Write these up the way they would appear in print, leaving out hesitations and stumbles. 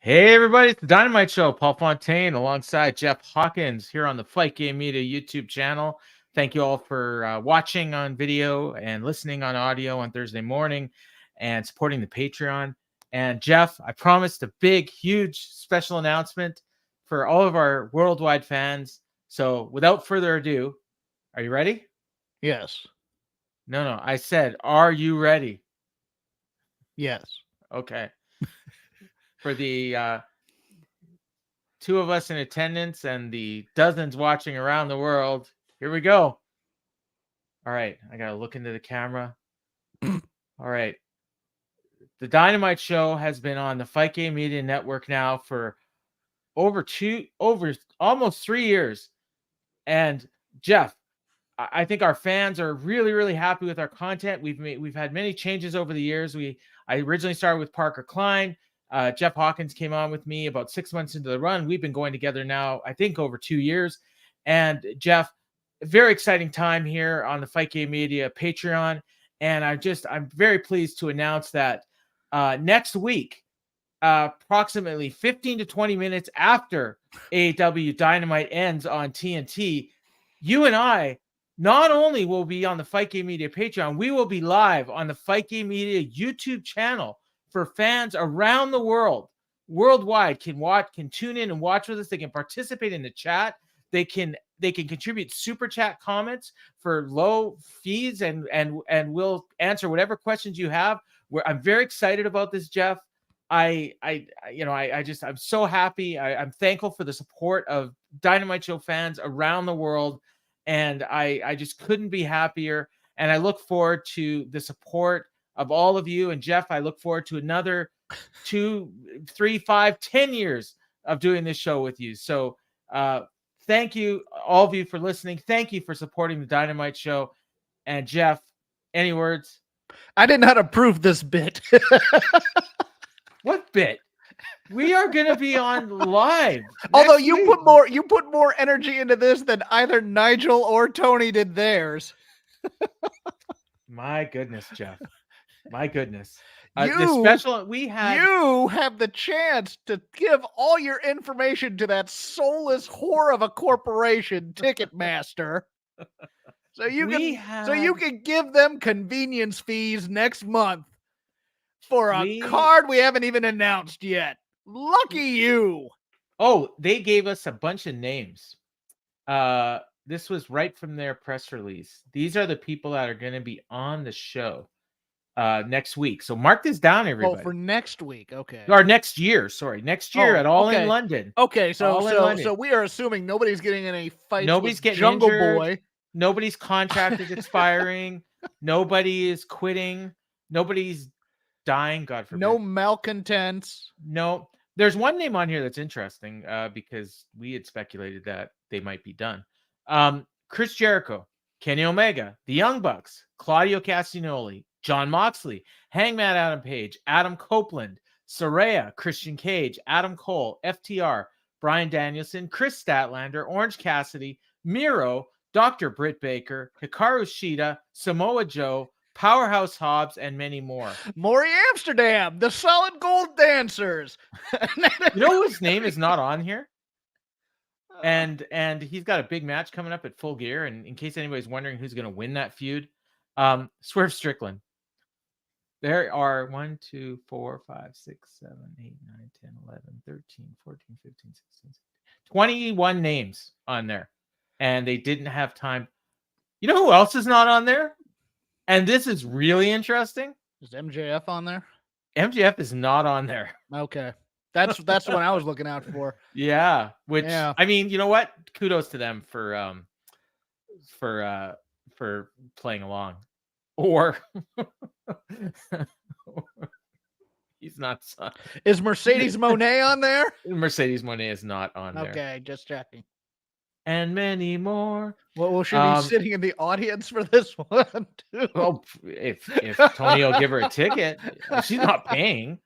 Hey everybody, it's the Dynamite Show. Paul Fontaine alongside Jeff Hawkins here on the Fight Game Media YouTube channel. Thank you all for watching on video and listening on audio on Thursday morning and supporting the Patreon. And Jeff, I promised a big, huge special announcement for all of our worldwide fans. So without further ado, are you ready? Yes. No. I said, are you ready? Yes. Okay. For the two of us in attendance and the dozens watching around the world, here we go. All right, I gotta look into the camera. All right, the Dynamite Show has been on the Fight Game Media Network now for over almost 3 years. And Jeff, I think our fans are really, really happy with our content. We've had many changes over the years. I originally started with Parker Klein. Jeff Hawkins came on with me about 6 months into the run. We've been going together now, I think, over 2 years. And Jeff, very exciting time here on the Fight Game Media Patreon. And I'm very pleased to announce that next week, approximately 15 to 20 minutes after AEW Dynamite ends on TNT, you and I not only will be on the Fight Game Media Patreon, we will be live on the Fight Game Media YouTube channel for fans around the world, worldwide, can tune in and watch with us. They can participate in the chat. They can contribute super chat comments for low fees, and we'll answer whatever questions you have. I'm very excited about this, Jeff. I'm so happy. I'm thankful for the support of Dynamite Show fans around the world. And I just couldn't be happier. And I look forward to the support of all of you. And Jeff, I look forward to another 2, 3, 5, 10 years of doing this show with you. So thank you, all of you, for listening. Thank you for supporting the Dynamite Show. And Jeff, any words? I did not approve this bit. What bit? We are going to be on live. Although you put more energy into this than either Nigel or Tony did theirs. My goodness, Jeff. My goodness. You have the chance to give all your information to that soulless whore of a corporation, Ticketmaster. So you can give them convenience fees next month for a card we haven't even announced yet. Lucky you. Oh, they gave us a bunch of names. This was right from their press release. These are the people that are going to be on the show next week. So mark this down, everybody. Oh, for next week. Okay. Or next year. Sorry. Next year at All in London. Okay. So we are assuming nobody's getting any fights. Nobody's getting Jungle injured. Boy. Nobody's contract is expiring. Nobody is quitting. Nobody's dying. God forbid. No malcontents. No. There's one name on here that's interesting because we had speculated that they might be done. Chris Jericho, Kenny Omega, the Young Bucks, Claudio Castagnoli, Jon Moxley, Hangman Adam Page, Adam Copeland, Saraya, Christian Cage, Adam Cole, FTR, Bryan Danielson, Chris Statlander, Orange Cassidy, Miro, Dr. Britt Baker, Hikaru Shida, Samoa Joe, Powerhouse Hobbs, and many more. Maury Amsterdam, the Solid Gold Dancers. You know whose name is not on here? And he's got a big match coming up at Full Gear. And in case anybody's wondering who's going to win that feud, Swerve Strickland. There are 1, 2, 4, 5, 6, 7, 8, 9, 10, 11, 13, 14, 15, 16, 17, 21 names on there. And they didn't have time. You know who else is not on there? And this is really interesting. Is MJF on there? MJF is not on there. Okay. That's what I was looking out for. Yeah. I mean, you know what? Kudos to them for playing along. Or he's not. Is Mercedes Moné on there? Mercedes Moné is not on there. Okay, just checking. And many more. Well, should be sitting in the audience for this one too. Well, if Tony will give her a ticket, she's not paying.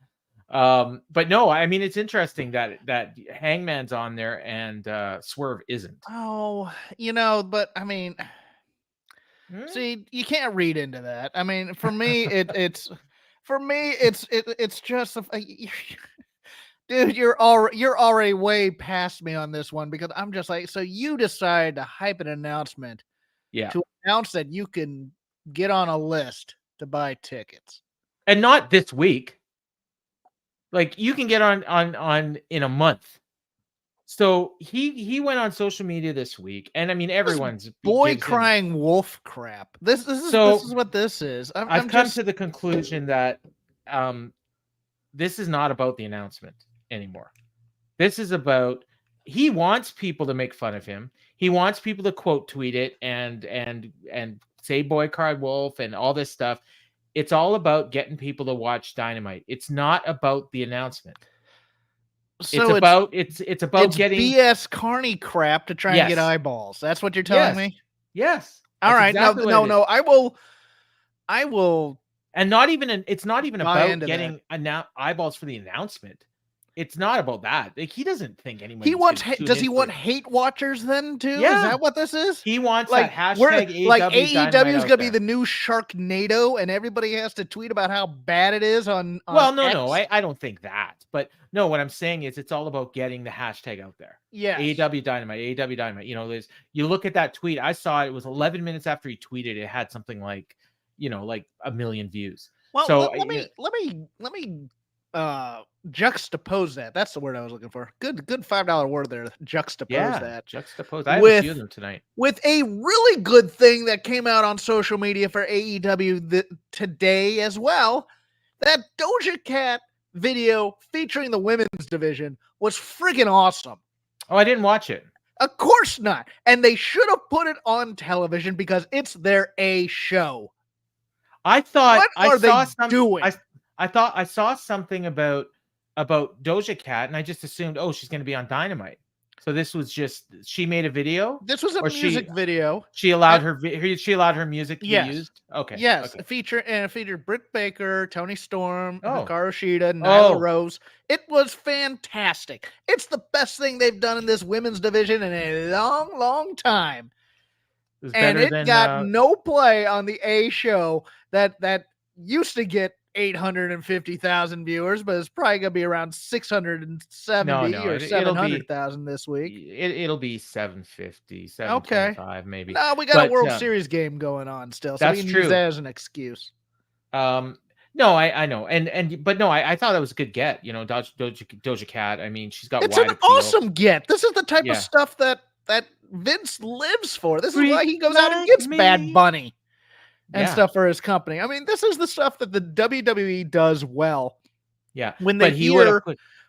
But no, I mean, it's interesting that Hangman's on there and Swerve isn't. Oh, but I mean, see, you can't read into that. I mean, for me, it's just Dude, you're already way past me on this one because I'm just like, so you decide to hype an announcement to announce that you can get on a list to buy tickets. And not this week. Like you can get on in a month. So he went on social media this week, and I mean everyone's boy crying wolf crap. This is what this is. I've come to the conclusion that this is not about the announcement anymore. This is about he wants people to make fun of him. He wants people to quote tweet it and say boy cried wolf and all this stuff. It's all about getting people to watch Dynamite. It's not about the announcement. So it's about getting BS Carney crap to try and get eyeballs. That's what you're telling me? Yes. All right. Exactly no. I will. And it's not even about getting eyeballs for the announcement. It's not about that. Like, he doesn't think anyone. Does he want hate watchers then too? Yeah. Is that what this is? He wants that hashtag AEW. Like AEW is gonna be the new Sharknado, and everybody has to tweet about how bad it is on. Well, no, I don't think that. But no, what I'm saying is it's all about getting the hashtag out there. Yeah. AEW Dynamite, AEW Dynamite. You know, you look at that tweet. I saw it was 11 minutes after he tweeted. It had something like, like 1 million views. Well, so let me juxtapose that. That's the word I was looking for. Good $5 word there. Juxtapose that. Juxtapose. I have a few of them tonight. With a really good thing that came out on social media for AEW today as well. That Doja Cat video featuring the women's division was freaking awesome. Oh, I didn't watch it. Of course not. And they should have put it on television because it's their A show. I thought doing? I thought I saw something about Doja Cat, and I just assumed, she's going to be on Dynamite. So this was just she made a video. This was a music video. She allowed her music to be used. Okay. Yes, okay. Featured Britt Baker, Tony Storm, Hikaru Shida, Nyla Rose. It was fantastic. It's the best thing they've done in this women's division in a long, long time. It got no play on the A show that used to get 850,000 viewers, but it's probably gonna be around 670 or 700,000 this week. It'll be 750, 725 maybe. No, we got a World Series game going on still, so we can use that as an excuse. No, I know, but no, I thought that was a good get. Doja Cat. I mean, she's got. It's an awesome get. This is the type of stuff that Vince lives for. This is why he goes out and gets Bad Bunny and stuff for his company. I mean, this is the stuff that the WWE does well. Yeah. When they hear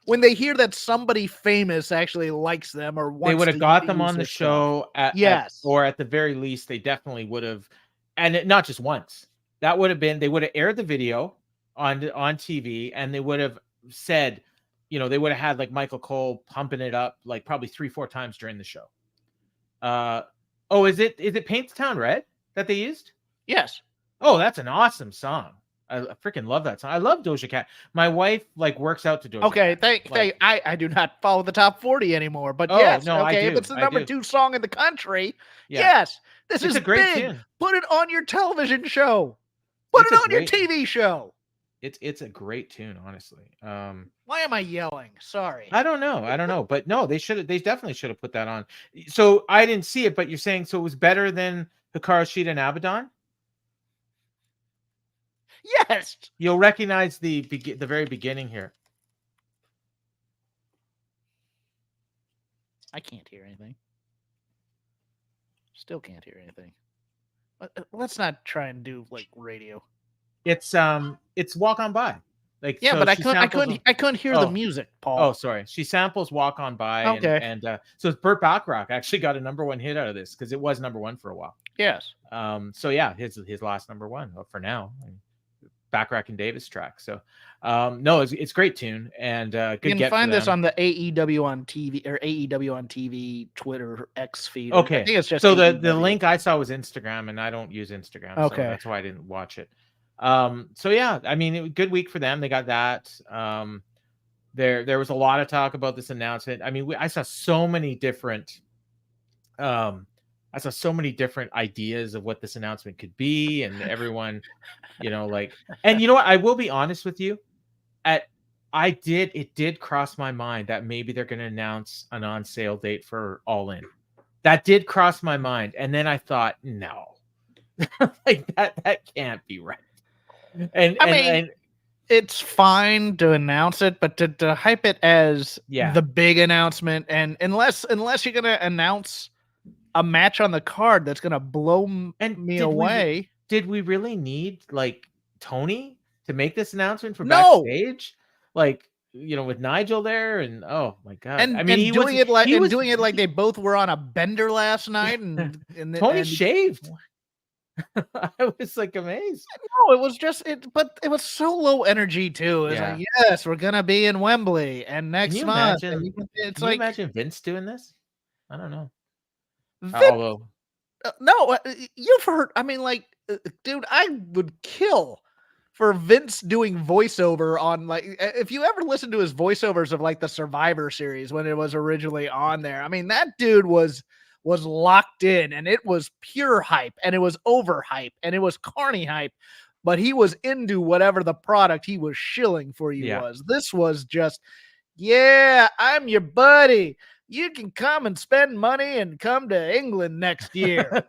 that somebody famous actually likes them or wants, they would have got them on the show. Or at the very least, they definitely would have, and not just once. That would have been, they would have aired the video on TV, and they would have said, they would have had like Michael Cole pumping it up like probably 3-4 times during the show. Is it Paint the Town Red that they used? Yes. Oh, that's an awesome song. I freaking love that song. I love Doja Cat. My wife works out to Doja Cat. I do not follow the top 40 anymore, but yes. No, I do. If it's the number 2 song in the country, this is a great big. tune. Put it on your television show. Put it on your TV show. It's a great tune, honestly. Why am I yelling? Sorry. I don't know. But no, they definitely should have put that on. So I didn't see it, but you're saying so it was better than Hikaru Shida and Abaddon? Yes. You'll recognize the very beginning here. I can't hear anything. Still can't hear anything. Let's not try and do like radio. It's Walk On By. So but I couldn't hear the music, Paul. Oh, sorry. She samples Walk On By. Okay. And so Burt Bacharach actually got a number 1 hit out of this because it was number 1 for a while. Yes. So yeah, his last number 1 for now. Bacharach and Davis track. So no, it's great tune and good. You can find this on the AEW on TV or AEW on TV Twitter X feed. Okay. I think it's just so the link I saw was Instagram, and I don't use Instagram. Okay. So that's why I didn't watch it. So yeah, I mean, good week for them. They got that. There was a lot of talk about this announcement. I mean, I saw so many different ideas of what this announcement could be, and everyone, and you know what? I will be honest with you. It did cross my mind that maybe they're going to announce an on sale date for All In. That did cross my mind, and then I thought, no, like that can't be right. And I mean, it's fine to announce it, but to hype it as the big announcement, and unless you're gonna announce a match on the card that's gonna blow me away. Did we really need like Tony to make this announcement for No. backstage? Like, you know, with Nigel there, and oh my god! And I mean, and doing it like they both were on a bender last night, and Tony shaved. I was like amazed. No, it was just but it was so low energy too. It's like, yes, we're gonna be in Wembley, and next month. Can you imagine Vince doing this? I don't know. Although, no, you've heard. I mean, like, dude, I would kill for Vince doing voiceover on, like, if you ever listen to his voiceovers of like the Survivor Series when it was originally on there. I mean, that dude was locked in, and it was pure hype, and it was over hype, and it was carny hype, but he was into whatever the product he was shilling for you was. This was just, I'm your buddy. You can come and spend money and come to England next year.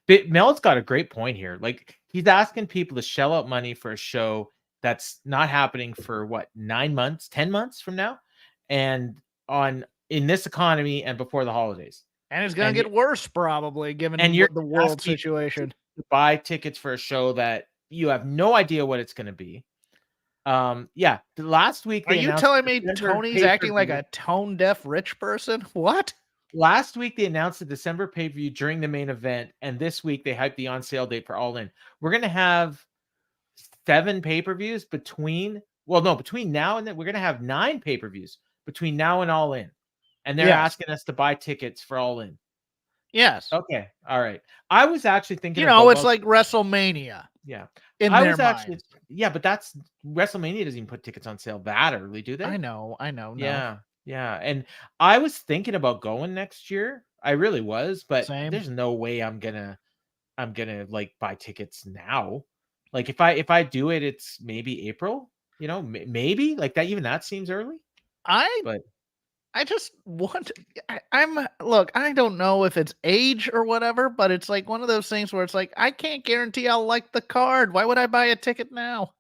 But Mel's got a great point here. Like, he's asking people to shell out money for a show that's not happening for what, 9 months, 10 months from now, and in this economy and before the holidays. And it's going to get worse, probably, given the world situation. To buy tickets for a show that you have no idea what it's going to be. Last week. Are you telling me Tony's acting like a tone-deaf rich person? What? Last week they announced the December pay-per-view during the main event, and this week they hyped the on-sale date for All In. We're going to have 7 pay-per-views between now and then. We're going to have 9 pay-per-views between now and All In. And they're asking us to buy tickets for All In. Yes. Okay. All right. I was actually thinking, it's like WrestleMania. Yeah. But that's WrestleMania doesn't even put tickets on sale that early, do they? I know. No. Yeah. And I was thinking about going next year. I really was, but there's no way I'm gonna like buy tickets now. Like if I do it, it's maybe April. You know, maybe like that. Even that seems early. I just want. I don't know if it's age or whatever, but it's like one of those things where it's like, I can't guarantee I'll like the card. Why would I buy a ticket now?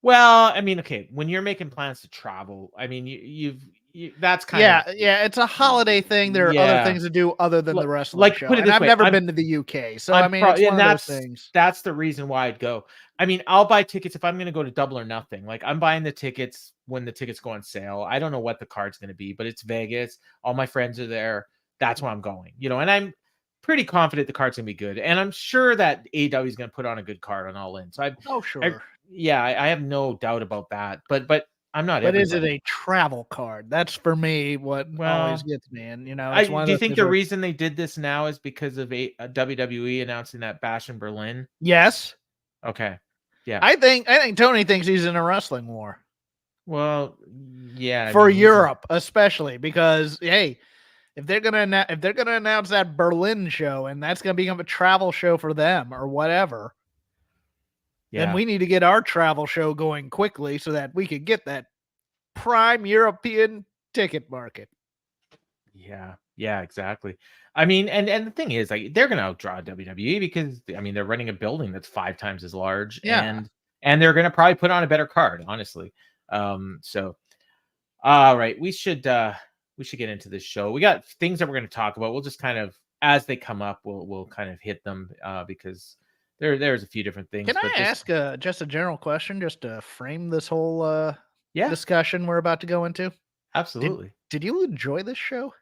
Well, I mean, okay, when you're making plans to travel, I mean, that's kind of it's a holiday thing. There are other things to do other than the wrestling show. Put it this I've way, never been to the UK, so I mean, it's one of those things. That's the reason why I'd go. I mean, I'll buy tickets if I'm going to go to Double or Nothing. Like, I'm buying the tickets when the tickets go on sale. I don't know what the card's going to be, but it's Vegas. All my friends are there. That's where I'm going. You know, and I'm pretty confident the card's going to be good. And I'm sure that AEW is going to put on a good card on All In. So I have no doubt about that. But I'm not. But is it a travel card? That's for me what always gets me. And it's do you think the reason they did this now is because of WWE announcing that Bash in Berlin? Yes. Okay. Yeah. I think Tony thinks he's in a wrestling war. Well, yeah. For Europe, especially because if they're gonna announce that Berlin show and that's gonna become a travel show for them or whatever. Then we need to get our travel show going quickly so that we could get that prime European ticket market. Yeah, exactly. I mean, and the thing is, like, they're going to outdraw WWE because, I mean, they're running a building that's 5 times as large, and they're going to probably put on a better card, honestly. So, all right, we should get into this show. We got things that we're going to talk about. We'll just kind of, as they come up, we'll kind of hit them because there's a few different things. Can I ask just a general question just to frame this whole discussion we're about to go into? Absolutely. Did you enjoy this show?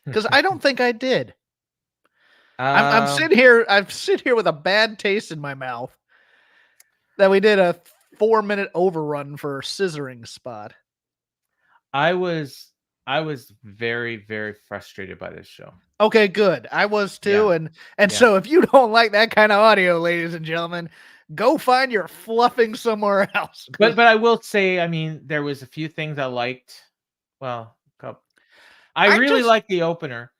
Because I don't think I did. I'm sitting here with a bad taste in my mouth that we did a 4-minute overrun for scissoring spot. I was very, very frustrated by this show. Okay, good. I was too. And so if you don't like that kind of audio, ladies and gentlemen, go find your fluffing somewhere else. But I will say, I mean, there was a few things I liked. Well, I really liked the opener.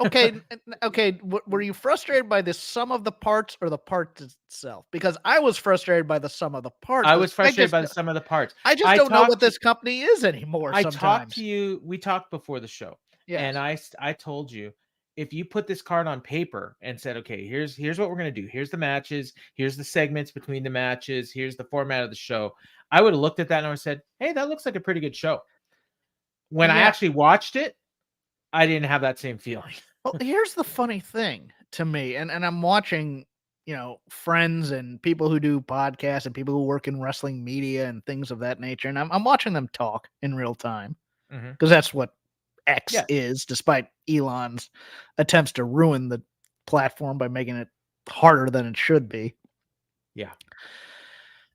Okay. Were you frustrated by the sum of the parts or the part itself? Because I was frustrated by the sum of the parts. I was frustrated by the sum of the parts. I just don't know what this company is anymore. I sometimes. talked to you. We talked before the show, and Yes. I told you, if you put this card on paper and said, okay, here's what we're gonna do. Here's the matches. Here's the segments between the matches. Here's the format of the show. I would have looked at that and I would have said, hey, that looks like a pretty good show. When I actually watched it, I didn't have that same feeling. Well, here's the funny thing to me, and I'm watching, friends and people who do podcasts and people who work in wrestling media and things of that nature, and I'm watching them talk in real time because that's what X is, despite Elon's attempts to ruin the platform by making it harder than it should be. Yeah.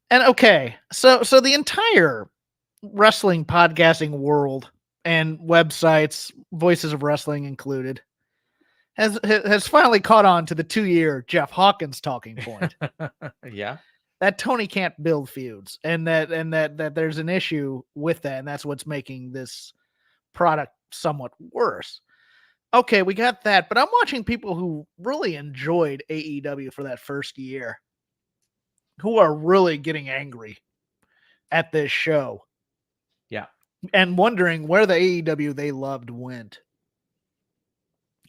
And okay, so the entire wrestling podcasting world and websites, Voices of Wrestling included, has finally caught on to the 2-year Jeff Hawkins talking point. Yeah. That Tony can't build feuds, and that there's an issue with that, and that's what's making this product somewhat worse. Okay, we got that, but I'm watching people who really enjoyed AEW for that first year who are really getting angry at this show. Yeah. And wondering where the AEW they loved went.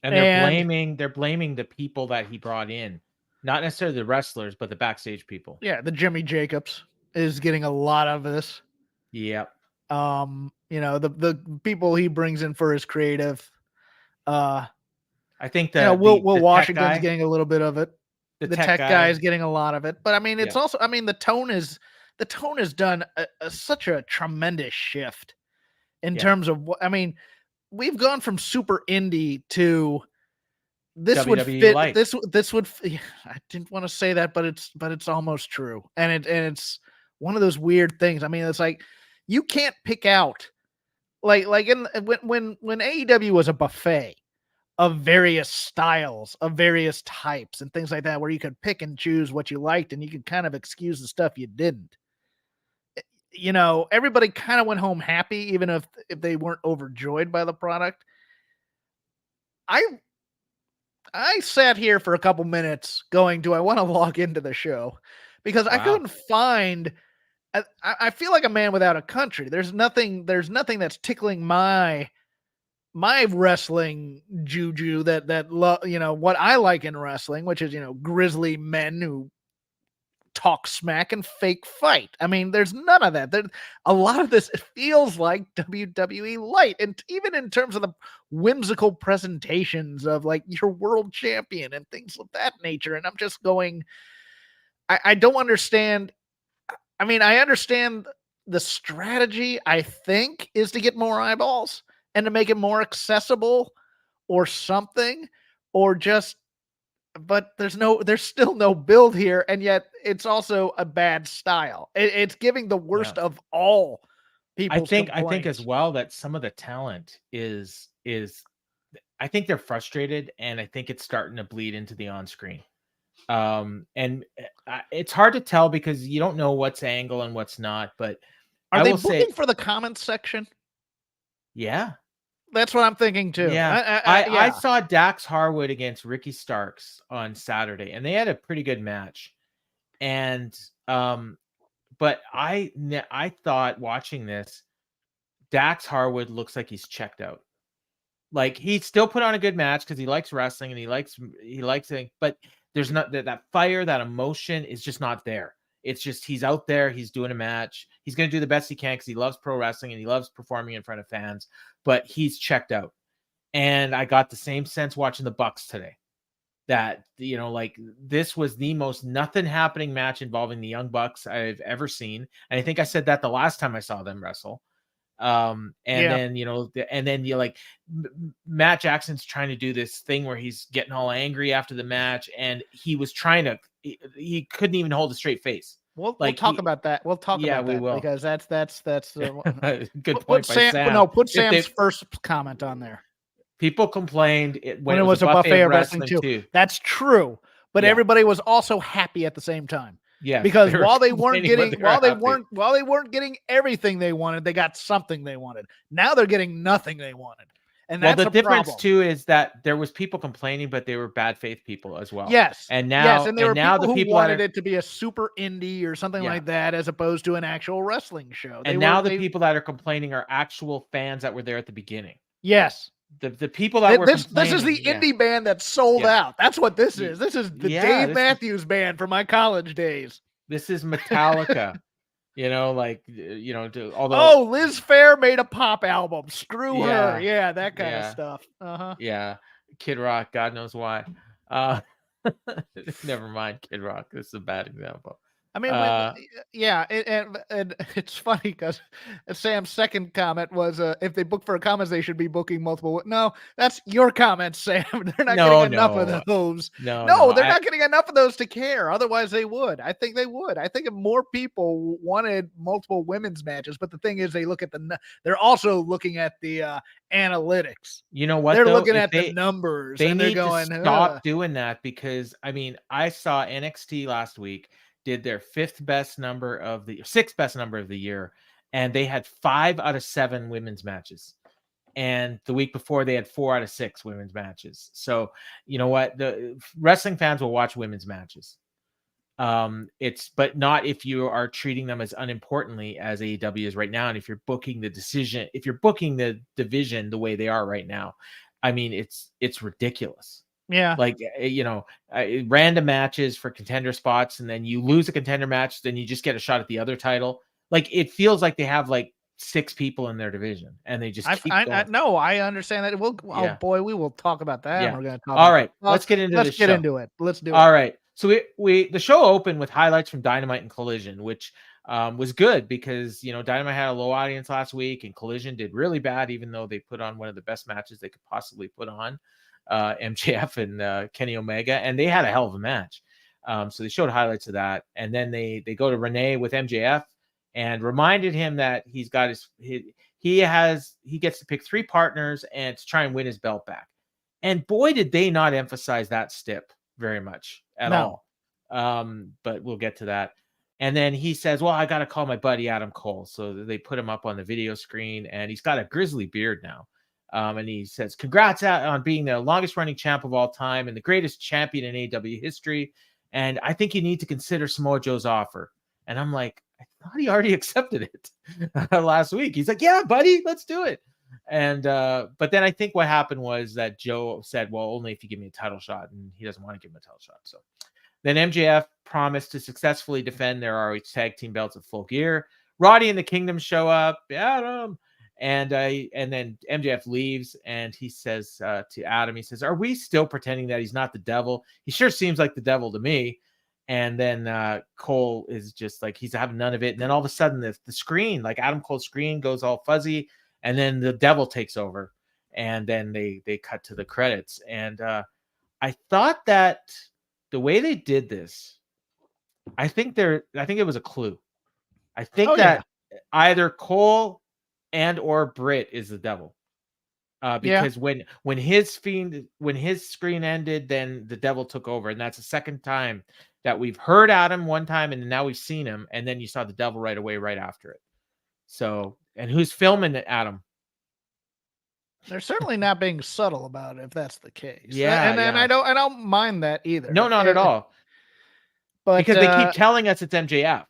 And they're blaming the people that he brought in. Not necessarily the wrestlers, but the backstage people. Yeah, the Jimmy Jacobs is getting a lot of this. Yep. The people he brings in for his creative. I think that Will Washington's getting a little bit of it. The tech guy is getting a lot of it. But I mean, it's also, the tone has done such a tremendous shift in terms of what, we've gone from super indie to this WWE would fit. Light. This would. I didn't want to say that, but it's almost true. And it's one of those weird things. It's like you can't pick out when AEW was a buffet of various styles, of various types, and things like that, where you could pick and choose what you liked, and you could kind of excuse the stuff you didn't. Everybody kind of went home happy, even if they weren't overjoyed by the product. I sat here for a couple minutes going, do I want to log into the show? Because I couldn't find, I feel like a man without a country. There's nothing that's tickling my wrestling juju that what I like in wrestling, which is, grizzly men who talk smack and fake fight. There's none of that. A lot of this, it feels like WWE light, and even in terms of the whimsical presentations of like your world champion and things of that nature. And I'm just going, I don't understand. I understand the strategy, I think, is to get more eyeballs and to make it more accessible or something, or just, but there's still no build here, and yet it's also a bad style. It's giving the worst of all people. I think as well that some of the talent is I think they're frustrated, and I think it's starting to bleed into the on-screen. And it's hard to tell because you don't know what's angle and what's not. But are they looking for the comments section? Yeah. That's what I'm thinking too. Yeah, I saw Dax Harwood against Ricky Starks on Saturday, and they had a pretty good match. And but I thought watching this, Dax Harwood looks like he's checked out. Like he still put on a good match because he likes wrestling and he likes it, but there's not that fire, that emotion is just not there. It's just he's out there, he's doing a match, he's going to do the best he can because he loves pro wrestling and he loves performing in front of fans, but he's checked out. And I got the same sense watching the Bucks today, that like this was the most nothing happening match involving the Young Bucks I've ever seen. And I think I said that the last time I saw them wrestle. Then you like Matt Jackson's trying to do this thing where he's getting all angry after the match, and he was trying to, he couldn't even hold a straight face. We'll talk about that. We'll talk about that will. Because that's good point by Sam. No, put Sam's first comment on there. People complained when it was a buffet of wrestling too. That's true, but everybody was also happy at the same time. Yeah, because while they weren't getting everything they wanted, they got something they wanted. Now they're getting nothing they wanted, And Well, that's the a difference problem. too is that there was people complaining, but they were bad faith people as well. Yes. And Yes, now, and there were now people the who people that wanted are, it to be a super indie or something yeah, like that, as opposed to an actual wrestling show. and now the people that are complaining are actual fans that were there at the beginning. Yes. The people that were This complaining. is the indie band that sold out. That's what this is. This is the Dave Matthews Band from my college days. This is Metallica. Although Liz Phair made a pop album. Screw her. Yeah, that kind of stuff. Yeah. Kid Rock, God knows why. Never mind Kid Rock. This is a bad example. I mean, and it's funny because Sam's second comment was, if they book for a comments, they should be booking multiple. No, that's your comments, Sam. They're not getting enough of those. No, they're not getting enough of those to care. Otherwise, they would. I think they would. I think if more people wanted multiple women's matches, but the thing is, they look at they're also looking at the analytics. You know what? They're looking at the numbers. They and need they're going, to stop doing that, because I mean, I saw NXT last week did their sixth best number of the year, and they had 5 out of 7 women's matches. And the week before, they had 4 out of 6 women's matches. So you know what? The wrestling fans will watch women's matches. But not if you are treating them as unimportantly as AEW is right now. And if you're booking the division the way they are right now, I mean, it's ridiculous. Yeah. Like, random matches for contender spots, and then you lose a contender match, then you just get a shot at the other title. Like, it feels like they have like 6 people in their division, and they just keep going. No, I understand that. Oh boy, we will talk about that. Yeah. We're going to talk. All right, let's get into Let's get into it. Let's do it. All right. So the show opened with highlights from Dynamite and Collision, which was good because Dynamite had a low audience last week, and Collision did really bad, even though they put on one of the best matches they could possibly put on. MJF and Kenny Omega, and they had a hell of a match. So they showed highlights of that, and then they go to Renee with MJF and reminded him that he's got he gets to pick 3 partners and to try and win his belt back. And boy, did they not emphasize that stip very much at all. But we'll get to that. And then he says, well, I got to call my buddy Adam Cole. So they put him up on the video screen, and he's got a grizzly beard now. And he says, congrats on being the longest running champ of all time and the greatest champion in AEW history. And I think you need to consider Samoa Joe's offer. And I'm like, I thought he already accepted it last week. He's like, yeah, buddy, let's do it. And but then I think what happened was that Joe said, well, only if you give me a title shot, and he doesn't want to give him a title shot. So then MJF promised to successfully defend their ROH tag team belts at Full Gear. Roddy and the Kingdom show up. Adam. And then MJF leaves, and he says to Adam, he says, are we still pretending that he's not the devil? He sure seems like the devil to me. And then Cole is just like, he's having none of it. And then all of a sudden the screen, like Adam Cole's screen, goes all fuzzy, and then the devil takes over. And then they cut to the credits. And I thought that the way they did this, I think it was a clue. I think that either Cole and or Britt is the devil, because when his screen ended, then the devil took over, and that's the second time that we've heard Adam one time, and now we've seen him, and then you saw the devil right away right after it. So, and who's filming it, Adam? They're certainly not being subtle about it, if that's the case. Yeah, and I don't mind that either. No, not at all. But because they keep telling us it's MJF.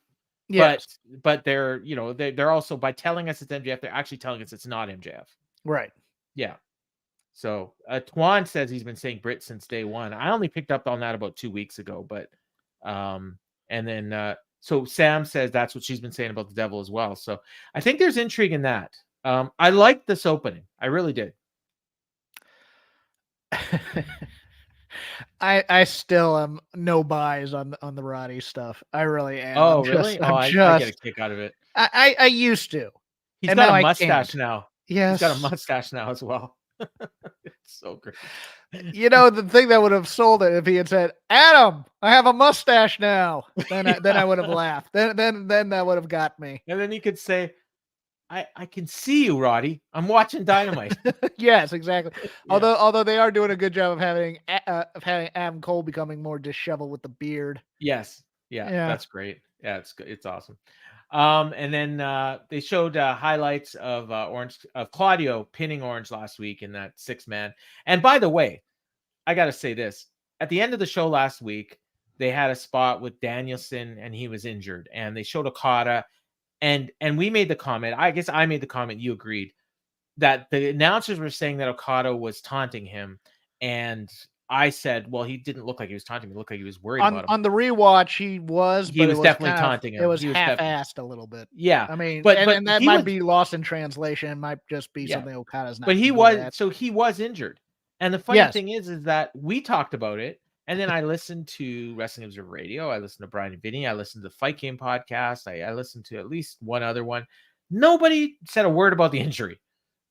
Yes. But they're they're also, by telling us it's MJF, they're actually telling us it's not MJF. Right. Yeah. So Twan says he's been saying Britt since day one. I only picked up on that about 2 weeks ago, but and then so Sam says that's what she's been saying about the devil as well. So I think there's intrigue in that. I liked this opening. I really did. I still am no buys on the Roddy stuff. I really am. Oh, really? I get a kick out of it. I used to. He's got a mustache now. Yes. He's got a mustache now as well. It's so great. The thing that would have sold it if he had said, Adam, I have a mustache now. Then I would have laughed. Then that would have got me. And then he could say, I can see you, Roddy. I'm watching Dynamite. Yes, exactly. Yeah. Although they are doing a good job of having Adam Cole becoming more disheveled with the beard. Yes. Yeah. That's great. Yeah, it's awesome. And then they showed highlights of Claudio pinning Orange last week in that 6-man. And by the way, I got to say this. At the end of the show last week, they had a spot with Danielson and he was injured. And they showed Okada. And we made the comment. I guess I made the comment. You agreed that the announcers were saying that Okada was taunting him. And I said, well, he didn't look like he was taunting him. He looked like he was worried about him. On the rewatch, he was Definitely taunting him. It was half-assed a little bit. Yeah. I mean, but and that might be lost in translation. It might just be something Okada's not. But he was injured. And the funny thing is that we talked about it. And then I listened to Wrestling Observer Radio. I listened to Brian and Vinny. I listened to the Fight Game podcast. I listened to at least one other one. Nobody said a word about the injury.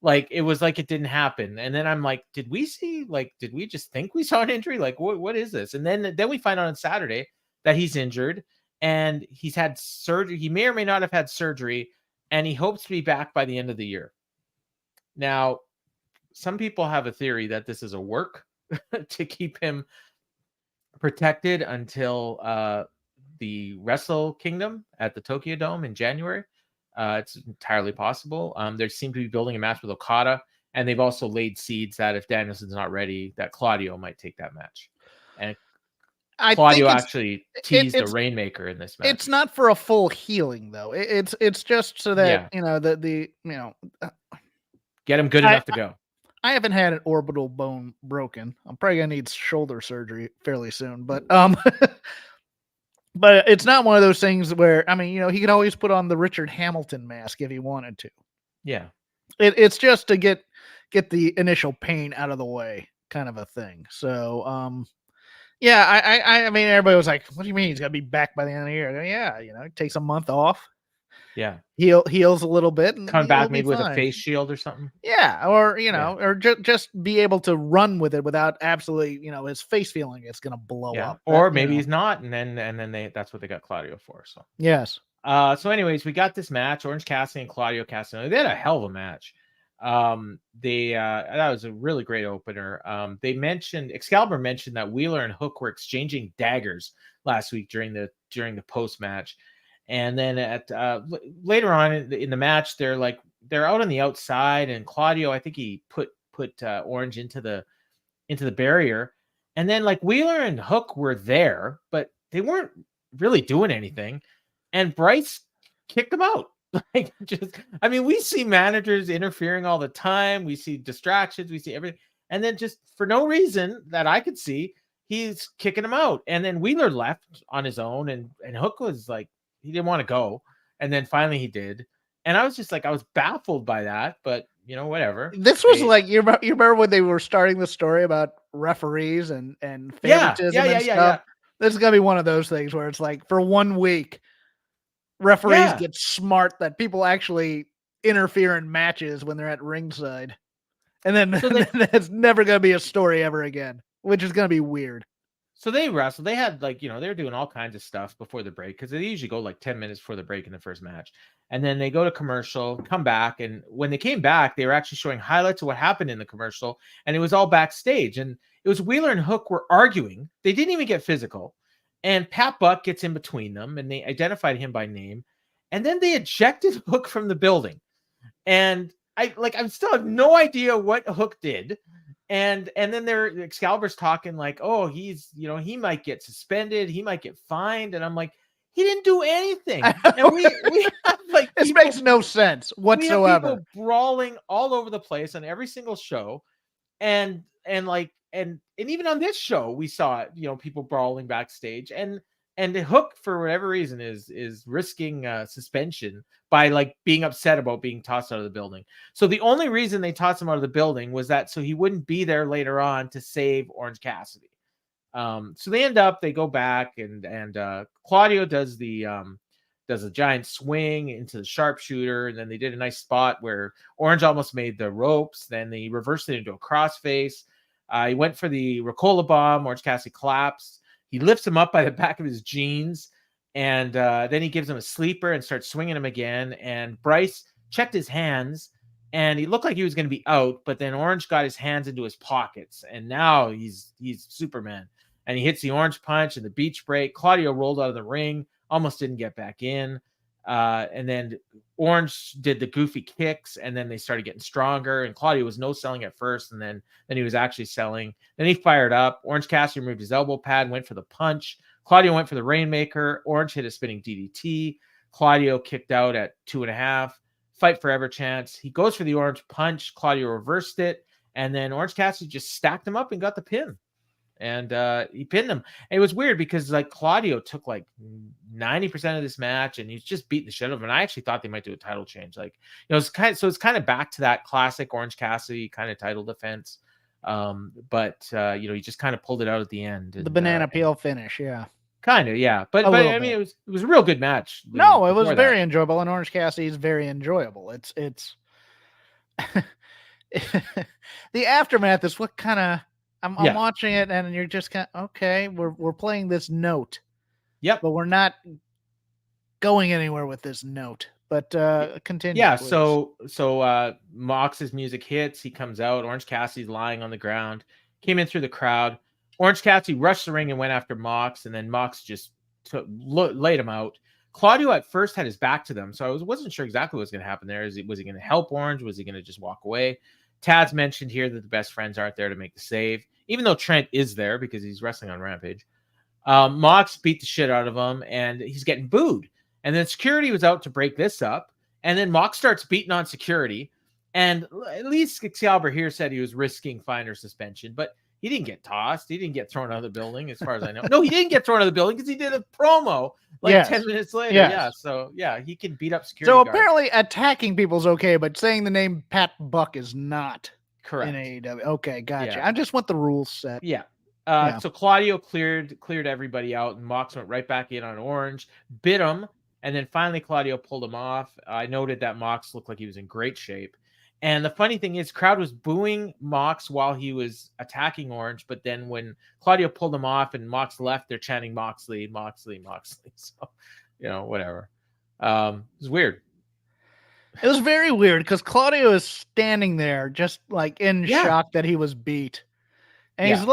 Like, it was like it didn't happen. And then I'm like, did we just think we saw an injury? Like, what is this? And then we find out on Saturday that he's injured and he's had surgery. He may or may not have had surgery, and he hopes to be back by the end of the year. Now, some people have a theory that this is a work to keep him protected until the Wrestle Kingdom at the Tokyo Dome in January. It's entirely possible. They seem to be building a match with Okada, and they've also laid seeds that if Danielson's not ready, that Claudio might take that match. And Claudio actually teased the Rainmaker in this match. It's not for a full healing, though. It's just so that get him good enough to go. I haven't had an orbital bone broken. I'm probably gonna need shoulder surgery fairly soon, but but it's not one of those things where, I mean, he could always put on the Richard Hamilton mask if he wanted to. Yeah. It's just to get the initial pain out of the way, kind of a thing. So, I mean, everybody was like, what do you mean he's got to be back by the end of the year? Go, yeah, it takes a month off. Yeah. Heals a little bit and come back maybe with a face shield or something. Yeah. Or, or just be able to run with it without absolutely, his face feeling it's going to blow up. Or maybe he's not. And then that's what they got Claudio for. So, yes. So anyways, we got this match, Orange Cassidy and Claudio Castagnoli. They had a hell of a match. That was a really great opener. Excalibur mentioned that Wheeler and Hook were exchanging daggers last week during the post match. And then at later on in the match, they're out on the outside, and Claudio, I think he put Orange into the barrier, and then Wheeler and Hook were there, but they weren't really doing anything, and Bryce kicked them out. We see managers interfering all the time. We see distractions. We see everything, and then just for no reason that I could see, he's kicking them out, and then Wheeler left on his own, and Hook was like, he didn't want to go. And then finally he did. And I was just I was baffled by that, but whatever. This was you remember when they were starting the story about referees and favoritism and stuff? Yeah. This is going to be one of those things where it's for 1 week, referees get smart that people actually interfere in matches when they're at ringside. And then that's never going to be a story ever again, which is going to be weird. So they wrestled. They had they were doing all kinds of stuff before the break, because they usually go 10 minutes before the break in the first match. And then they go to commercial, come back. And when they came back, they were actually showing highlights of what happened in the commercial. And it was all backstage. And it was Wheeler and Hook were arguing. They didn't even get physical. And Pat Buck gets in between them, and they identified him by name. And then they ejected Hook from the building. And I still have no idea what Hook did. And then Excalibur's talking oh, he's, he might get suspended. He might get fined. And I'm like, he didn't do anything. And we have this makes no sense whatsoever. We have people brawling all over the place on every single show. And even on this show, we saw, people brawling backstage, and the Hook, for whatever reason, is risking suspension by being upset about being tossed out of the building. So the only reason they tossed him out of the building was that so he wouldn't be there later on to save Orange Cassidy. So they go back, and Claudio does a giant swing into the sharpshooter, and then they did a nice spot where Orange almost made the ropes. Then they reversed it into a crossface. He went for the Ricola bomb. Orange Cassidy collapsed. He lifts him up by the back of his jeans, and then he gives him a sleeper and starts swinging him again. And Bryce checked his hands, and he looked like he was going to be out, but then Orange got his hands into his pockets, and now he's Superman. And he hits the Orange punch and the beach break. Claudio rolled out of the ring, almost didn't get back in. And then Orange did the goofy kicks, and then they started getting stronger. And Claudio was no selling at first, and then he was actually selling. Then he fired up. Orange Cassidy removed his elbow pad, went for the punch. Claudio went for the Rainmaker. Orange hit a spinning DDT. Claudio kicked out at 2.5. Fight forever chance. He goes for the Orange punch. Claudio reversed it, and then Orange Cassidy just stacked him up and got the pin. And he pinned him. And it was weird because like Claudio took like 90% of this match, and he's just beating the shit out of him. And I actually thought they might do a title change. Like, it's kind of back to that classic Orange Cassidy kind of title defense. But he just kind of pulled it out at the end. The banana peel finish, yeah. Kind of, yeah. But I mean, it was a real good match. No, it was very enjoyable, and Orange Cassidy is very enjoyable. It's the aftermath is what kind of. I'm watching it, and you're just kind of, okay, we're playing this note. Yep. But we're not going anywhere with this note. But continue. Yeah, please. so Mox's music hits, he comes out, Orange Cassidy's lying on the ground, came in through the crowd. Orange Cassidy rushed the ring and went after Mox, and then Mox just laid him out. Claudio at first had his back to them, so I wasn't sure exactly what was going to happen there. Was he going to help Orange? Was he going to just walk away? Tad's mentioned here that the best friends aren't there to make the save, even though Trent is there because he's wrestling on Rampage. Mox beat the shit out of him, and he's getting booed. And then security was out to break this up, and then Mox starts beating on security. And at least Excalibur here said he was risking fine or suspension, but he didn't get tossed. He didn't get thrown out of the building, as far as I know. No, he didn't get thrown out of the building because he did a promo 10 minutes later. Yes. Yeah, so he can beat up security guards. Apparently attacking people's okay, but saying the name Pat Buck is not correct in AEW. Okay, gotcha. Yeah. I just want the rules set. Yeah. So Claudio cleared everybody out, and Mox went right back in on Orange, bit him, and then finally Claudio pulled him off. I noted that Mox looked like he was in great shape. And the funny thing is, crowd was booing Mox while he was attacking Orange, but then when Claudio pulled him off and Mox left, they're chanting Moxley, Moxley, Moxley. So, whatever. It was weird. It was very weird because Claudio is standing there just like in shock that he was beat. And he's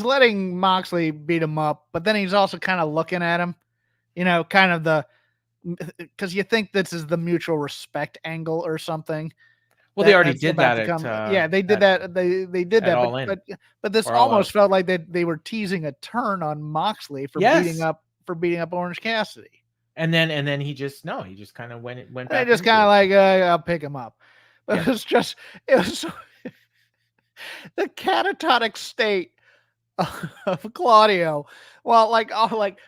letting Moxley beat him up, but then he's also kind of looking at him, because you think this is the mutual respect angle or something. Well, they already did that. They did that. They did that. But this almost felt like they were teasing a turn on Moxley for beating up Orange Cassidy. And then he just kind of went back. They just kind of like I'll pick him up. But it was so the catatonic state of Claudio. Well, like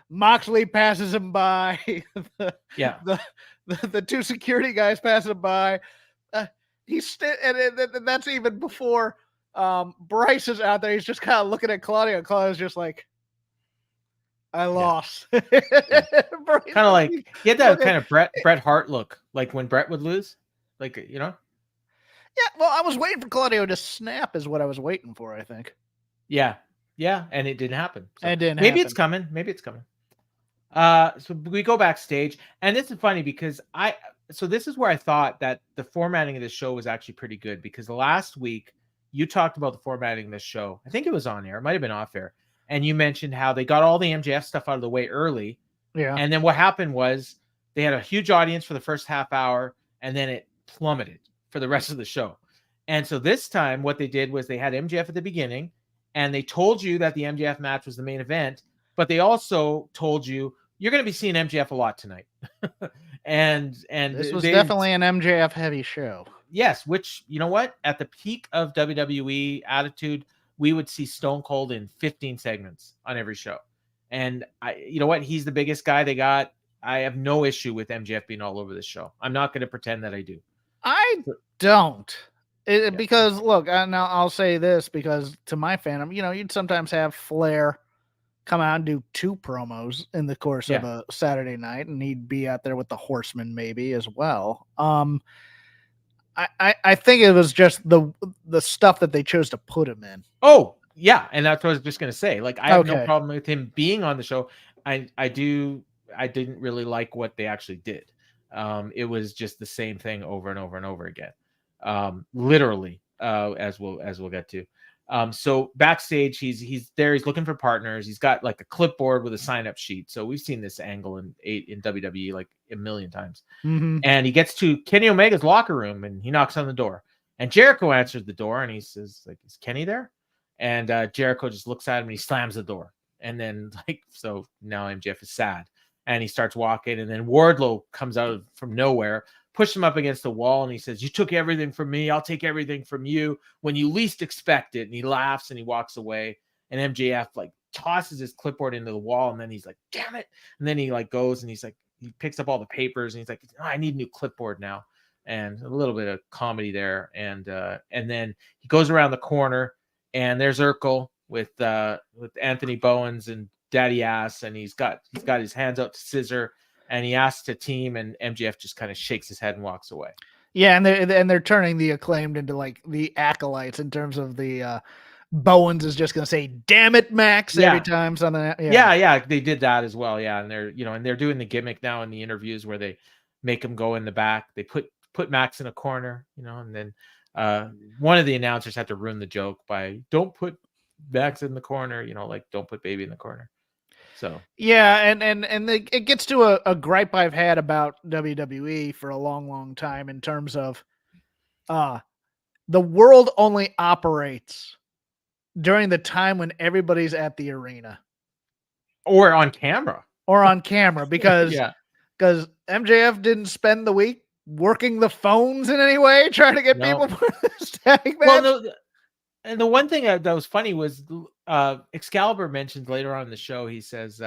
Moxley passes him by. The two security guys pass him by. And that's even before Bryce is out there. He's just kind of looking at Claudio. Claudio's just like, I lost. Kind of like he had that kind of Bret Hart look, like when Bret would lose, Yeah, well, I was waiting for Claudio to snap, is what I was waiting for. I think. Yeah, and it didn't happen. So it didn't. Maybe it's coming. So we go backstage, and this is funny because this is where I thought that the formatting of this show was actually pretty good, because last week you talked about the formatting of this show. I think it was on air. It might have been off air. And you mentioned how they got all the MJF stuff out of the way early. Yeah. And then what happened was they had a huge audience for the first half hour, and then it plummeted for the rest of the show. And so this time what they did was they had MJF at the beginning, and they told you that the MJF match was the main event, but they also told you you're going to be seeing MJF a lot tonight. and this was definitely an MJF heavy show. Yes, which, you know what? At the peak of WWE Attitude, we would see Stone Cold in 15 segments on every show. And you know what? He's the biggest guy they got. I have no issue with MJF being all over this show. I'm not going to pretend that I do. I don't. Because look, now I'll say this, because to my fandom, you'd sometimes have Flair come out and do 2 promos in the course of a Saturday night, and he'd be out there with the Horsemen maybe as well. I think it was just the stuff that they chose to put him in. Oh, yeah. And that's what I was just going to say. Like, I have no problem with him being on the show. I didn't really like what they actually did. It was just the same thing over and over and over again. Literally, as we'll get to. So backstage, he's there. He's looking for partners. He's got like a clipboard with a sign-up sheet. So we've seen this angle in WWE like a million times. Mm-hmm. And he gets to Kenny Omega's locker room and he knocks on the door. And Jericho answers the door and he says, like, is Kenny there? And Jericho just looks at him and he slams the door. And then, like, so now MJF is sad and he starts walking. And then Wardlow comes out from nowhere, pushes him up against the wall, and he says, you took everything from me. I'll take everything from you when you least expect it. And he laughs and he walks away. And MJF like tosses his clipboard into the wall. And then he's like, damn it. And then he like goes and he's like, he picks up all the papers and he's like, oh, I need a new clipboard now. And a little bit of comedy there. And then he goes around the corner and there's Urkel with Anthony Bowens and Daddy Ass. And he's got his hands out to scissor and he asks to team and MJF just kind of shakes his head and walks away. Yeah. And they're turning the Acclaimed into like the acolytes in terms of the, Bowens is just going to say, damn it, Max, every time something. Yeah. They did that as well. Yeah. And they're doing the gimmick now in the interviews where they make him go in the back. They put Max in a corner, and then one of the announcers had to ruin the joke by don't put Max in the corner, like don't put Baby in the corner. So yeah, and it gets to a gripe I've had about WWE for a long, long time in terms of the world only operates during the time when everybody's at the arena or on camera because because MJF didn't spend the week working the phones in any way trying to get people for this tag match. Well, and the one thing that was funny was Excalibur mentioned later on in the show. He says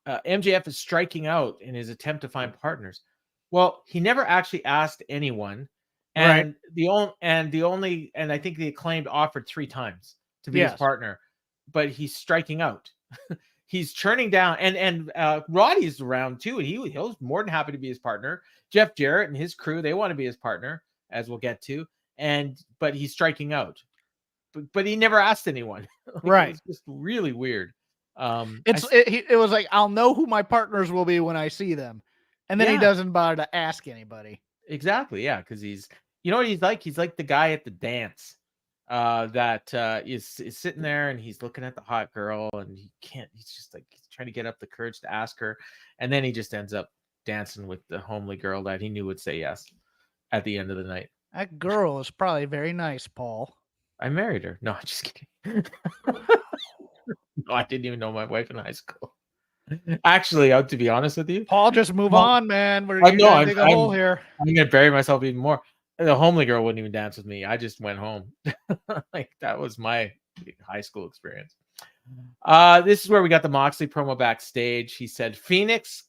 MJF is striking out in his attempt to find partners. Well, he never actually asked anyone, and and I think the Acclaimed offered 3 times to be his partner, but he's striking out. He's turning down, and Roddy's around too, and he was more than happy to be his partner. Jeff Jarrett and his crew, they want to be his partner, as we'll get to, but he's striking out. But he never asked anyone. Right. It's just really weird. It was like, I'll know who my partners will be when I see them. And then he doesn't bother to ask anybody. Exactly. Yeah. Because he's, what he's like? He's like the guy at the dance that is sitting there and he's looking at the hot girl and he's just like, he's trying to get up the courage to ask her. And then he just ends up dancing with the homely girl that he knew would say yes at the end of the night. That girl is probably very nice, Paul. I married her. No, I'm just kidding. No, I didn't even know my wife in high school. Actually, to be honest with you, Paul, just move on, man. We're gonna dig a hole here. I'm gonna bury myself even more. The homely girl wouldn't even dance with me. I just went home. Like that was my high school experience. This is where we got the Moxley promo backstage. He said Phoenix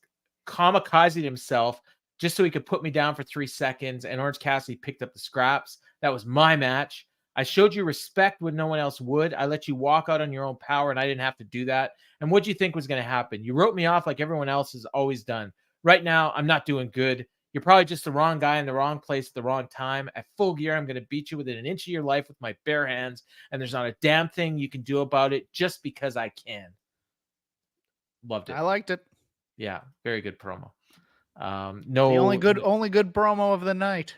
kamikazed himself just so he could put me down for 3 seconds, and Orange Cassidy picked up the scraps. That was my match. I showed you respect when no one else would. I let you walk out on your own power, and I didn't have to do that. And what do you think was going to happen? You wrote me off like everyone else has always done. Right now, I'm not doing good. You're probably just the wrong guy in the wrong place at the wrong time. At Full Gear, I'm going to beat you within an inch of your life with my bare hands, and there's not a damn thing you can do about it just because I can. Loved it. I liked it. Yeah, very good promo. The only good promo of the night.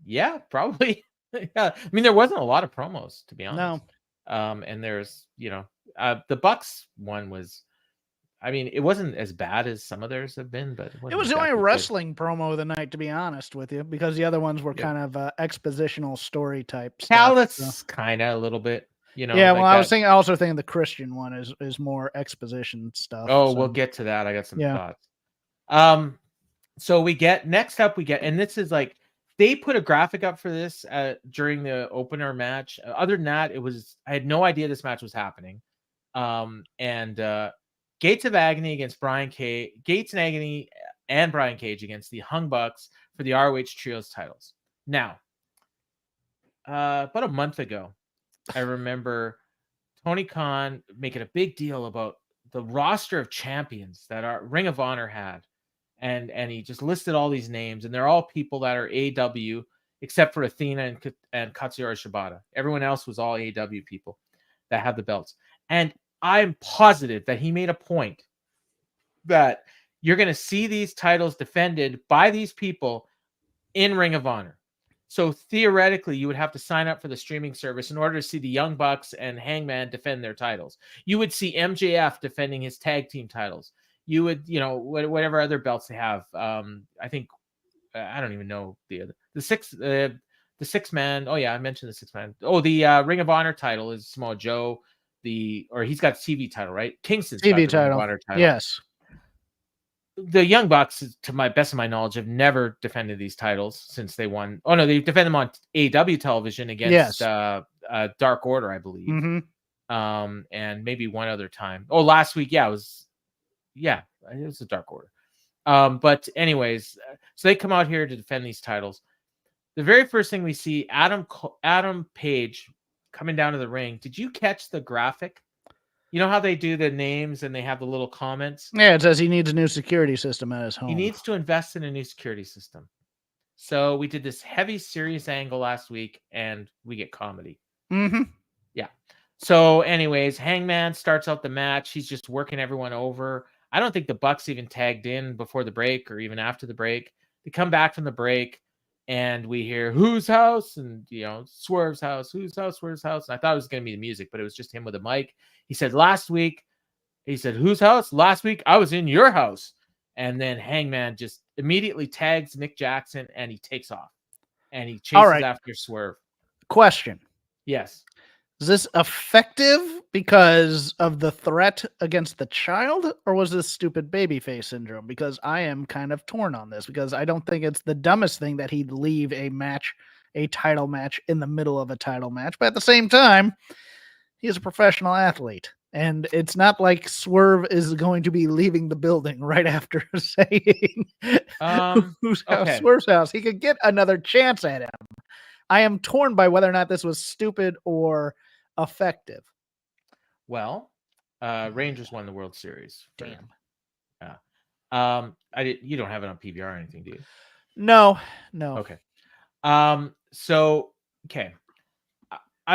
Yeah, probably. Yeah, I mean, there wasn't a lot of promos, to be honest. No. And there's, the Bucks one was, I mean, it wasn't as bad as some of theirs have been, but it was the only wrestling promo of the night, to be honest with you, because the other ones were kind of expositional story type stuff. Callous, kind of a little bit, Yeah, well, I was also thinking the Christian one is more exposition stuff. Oh, we'll get to that. I got some thoughts. So next up, and this is like, they put a graphic up for this during the opener match. Other than that, I had no idea this match was happening. And Gates of Agony against Brian Cage, Gates and Agony and Brian Cage against the Hung Bucks for the ROH Trios titles. Now, about a month ago, I remember Tony Khan making a big deal about the roster of champions that our Ring of Honor had. And he just listed all these names, and they're all people that are AEW, except for Athena and Katsuyori Shibata. Everyone else was all AEW people that have the belts. And I'm positive that he made a point that you're going to see these titles defended by these people in Ring of Honor. So theoretically, you would have to sign up for the streaming service in order to see the Young Bucks and Hangman defend their titles. You would see MJF defending his tag team titles. You would, whatever other belts they have. I think I don't even know the six man. Oh yeah, I mentioned the 6-man. Oh, the Ring of Honor title is Samoa Joe. He's got TV title, right? Kingston's got the TV Ring of Honor title. Yes. The Young Bucks, to my best of my knowledge, have never defended these titles since they won. Oh no, they defend them on AEW television against Dark Order, I believe. Mm-hmm. And maybe one other time. Oh, last week, it was a Dark Order. But anyways, so they come out here to defend these titles. The very first thing we see, Adam Page coming down to the ring. Did you catch the graphic? You know how they do the names and they have the little comments? Yeah, it says he needs a new security system at his home. He needs to invest in a new security system. So we did this heavy, serious angle last week, and we get comedy. Mm-hmm. Yeah. So anyways, Hangman starts out the match. He's just working everyone over. I don't think the Bucks even tagged in before the break or even after the break. They come back from the break, and we hear, whose house? And, Swerve's house. Whose house? Swerve's house? And I thought it was going to be the music, but it was just him with a mic. He said, whose house? Last week, I was in your house. And then Hangman just immediately tags Nick Jackson, and he takes off. And he chases after Swerve. Question. Yes. Is this effective because of the threat against the child, or was this stupid babyface syndrome? Because I am kind of torn on this, because I don't think it's the dumbest thing that he'd leave a title match in the middle of a title match. But at the same time, he's a professional athlete. And it's not like Swerve is going to be leaving the building right after saying whose house, Swerve's house. He could get another chance at him. I am torn by whether or not this was stupid or effective. Well, Rangers won the World Series. Damn. Yeah. You don't have it on PVR or anything, do you? No. Okay. I'm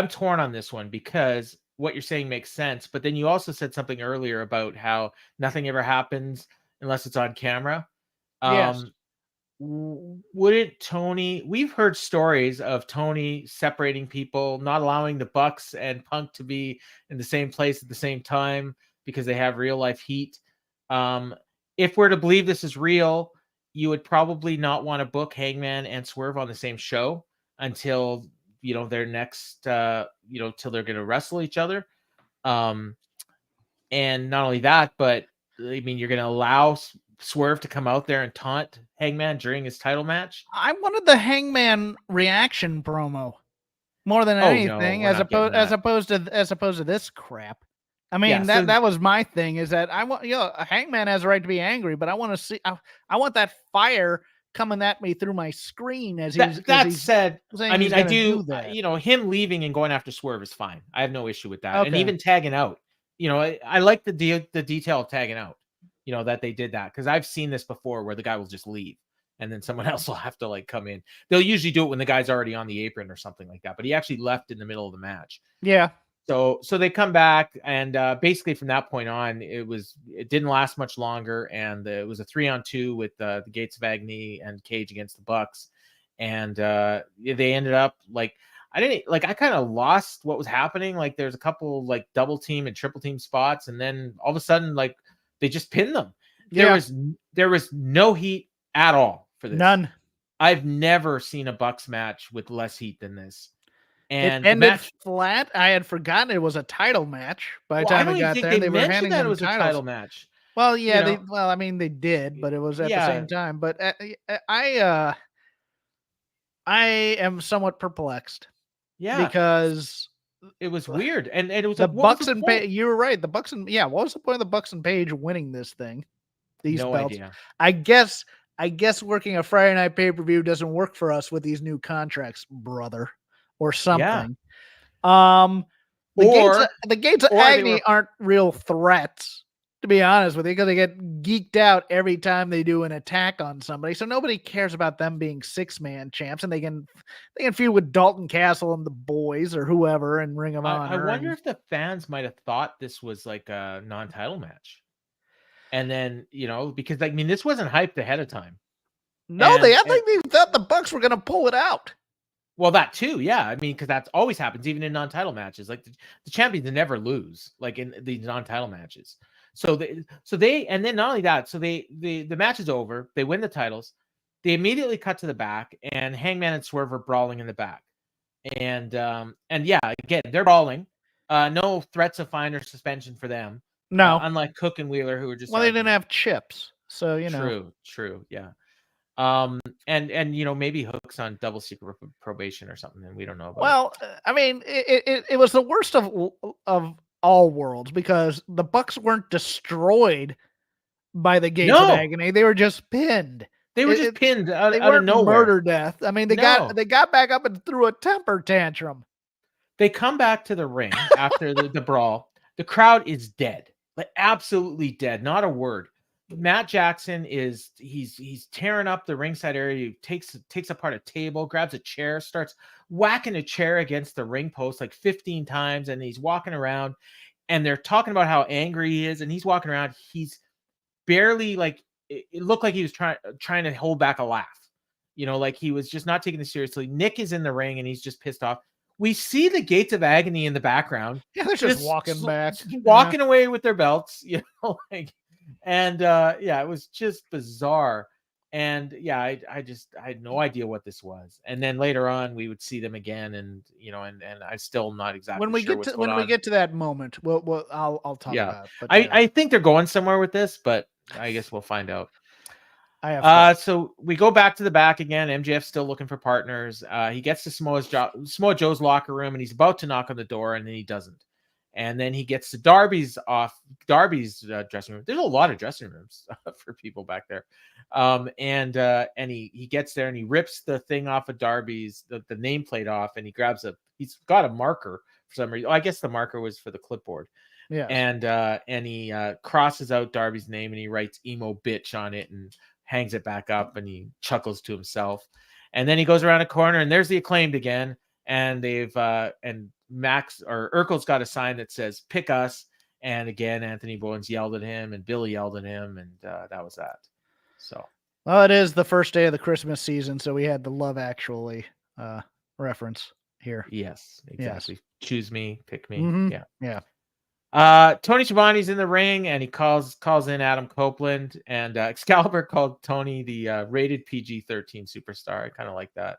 torn on this one because what you're saying makes sense, but then you also said something earlier about how nothing ever happens unless it's on camera. Yes. Wouldn't Tony, we've heard stories of Tony separating people, not allowing the Bucks and Punk to be in the same place at the same time because they have real life heat. If we're to believe this is real, you would probably not want to book Hangman and Swerve on the same show until their next till they're going to wrestle each other. And not only that, but I mean, you're going to allow Swerve to come out there and taunt Hangman during his title match. I wanted the Hangman reaction promo more than anything, as opposed to this crap. I mean, that was my thing, is that I want, Hangman has a right to be angry, but I want to see, I want that fire coming at me through my screen as he's. That said, I mean, I do him leaving and going after Swerve is fine. I have no issue with that. Okay. And even tagging out, I like the detail of tagging out, that they did that, because I've seen this before where the guy will just leave and then someone else will have to come in. They'll usually do it when the guy's already on the apron or something like that, but he actually left in the middle of the match. Yeah. So they come back, and basically from that point on, it didn't last much longer, and it was a 3-on-2 with the Gates of Agony and Cage against the Bucks, and they ended up I kind of lost what was happening. There's a couple double team and triple team spots, and then all of a sudden they just pinned them. Yeah. There was no heat at all for this. None. I've never seen a Bucks match with less heat than this. And it ended flat. I had forgotten it was a title match by the time I got there. They were handing them a title match. Well, yeah, they did, but it was at the same time. But I am somewhat perplexed. Yeah, because it was weird, and it was the Bucks and Page. You were right. The Bucks and what was the point of the Bucks and Page winning this thing? These belts. Idea. I guess working a Friday night pay-per-view doesn't work for us with these new contracts, brother. Or something. Yeah. The Gates of Agony aren't real threats, to be honest with you, because they get geeked out every time they do an attack on somebody. So nobody cares about them being 6-man champs, and they can feud with Dalton Castle and the boys or whoever and Ring of Honor. I wonder if the fans might have thought this was like a non-title match, and then because this wasn't hyped ahead of time. No, I think they thought the Bucks were going to pull it out. Well, that too, yeah. I mean, because that always happens, even in non-title matches. Like the champions never lose, like in these non-title matches. So they, and then not only that, so the match is over. They win the titles. They immediately cut to the back, and Hangman and Swerve are brawling in the back. And yeah, again, they're brawling. No threats of fine or suspension for them. No, unlike Cook and Wheeler, who were just they didn't have chips, so True, yeah. And maybe Hook's on double secret probation or something, and we don't know about. Well, I mean, it was the worst of all worlds, because the Bucks weren't destroyed by the Gates of Agony; they were just pinned. They were just pinned out of nowhere. Murder death. I mean, they got back up and threw a temper tantrum. They come back to the ring after the brawl. The crowd is dead, like absolutely dead. Not a word. Matt Jackson he's tearing up the ringside area. He takes apart a table, grabs a chair, starts whacking a chair against the ring post like 15 times, and he's walking around, and they're talking about how angry he is, and he's walking around. He's barely, like, it looked like he was trying to hold back a laugh, like he was just not taking it seriously. Nick is in the ring, and he's just pissed off. We see the Gates of Agony in the background. Yeah, they're just walking back, walking away with their belts, like. And yeah, it was just bizarre. And yeah, I had no idea what this was. And then later on, we would see them again, and and I'm still not exactly sure when we get to that moment, I'll talk about it. But, I think they're going somewhere with this, but I guess we'll find out. So we go back to the back again. MJF's still looking for partners. He gets to Samoa Joe's locker room, and he's about to knock on the door, and then he doesn't. And then he gets to Darby's dressing room. There's a lot of dressing rooms for people back there. And he gets there, and he rips the thing off of Darby's, the nameplate off, and he's got a marker for some reason. I guess the marker was for the clipboard. Yeah. And he crosses out Darby's name, and he writes emo bitch on it and hangs it back up, and he chuckles to himself. And then he goes around a corner, and there's the Acclaimed again. And and Max or Urkel's got a sign that says "Pick us." And again, Anthony Bowens yelled at him, and Billy yelled at him, and that was that. So, well, it is the first day of the Christmas season, so we had the Love Actually reference here. Yes, exactly. Yes. Choose me, pick me. Mm-hmm. Yeah. Tony Schiavone's in the ring, and he calls in Adam Copeland, and Excalibur called Tony the rated PG-13 superstar. I kind of like that.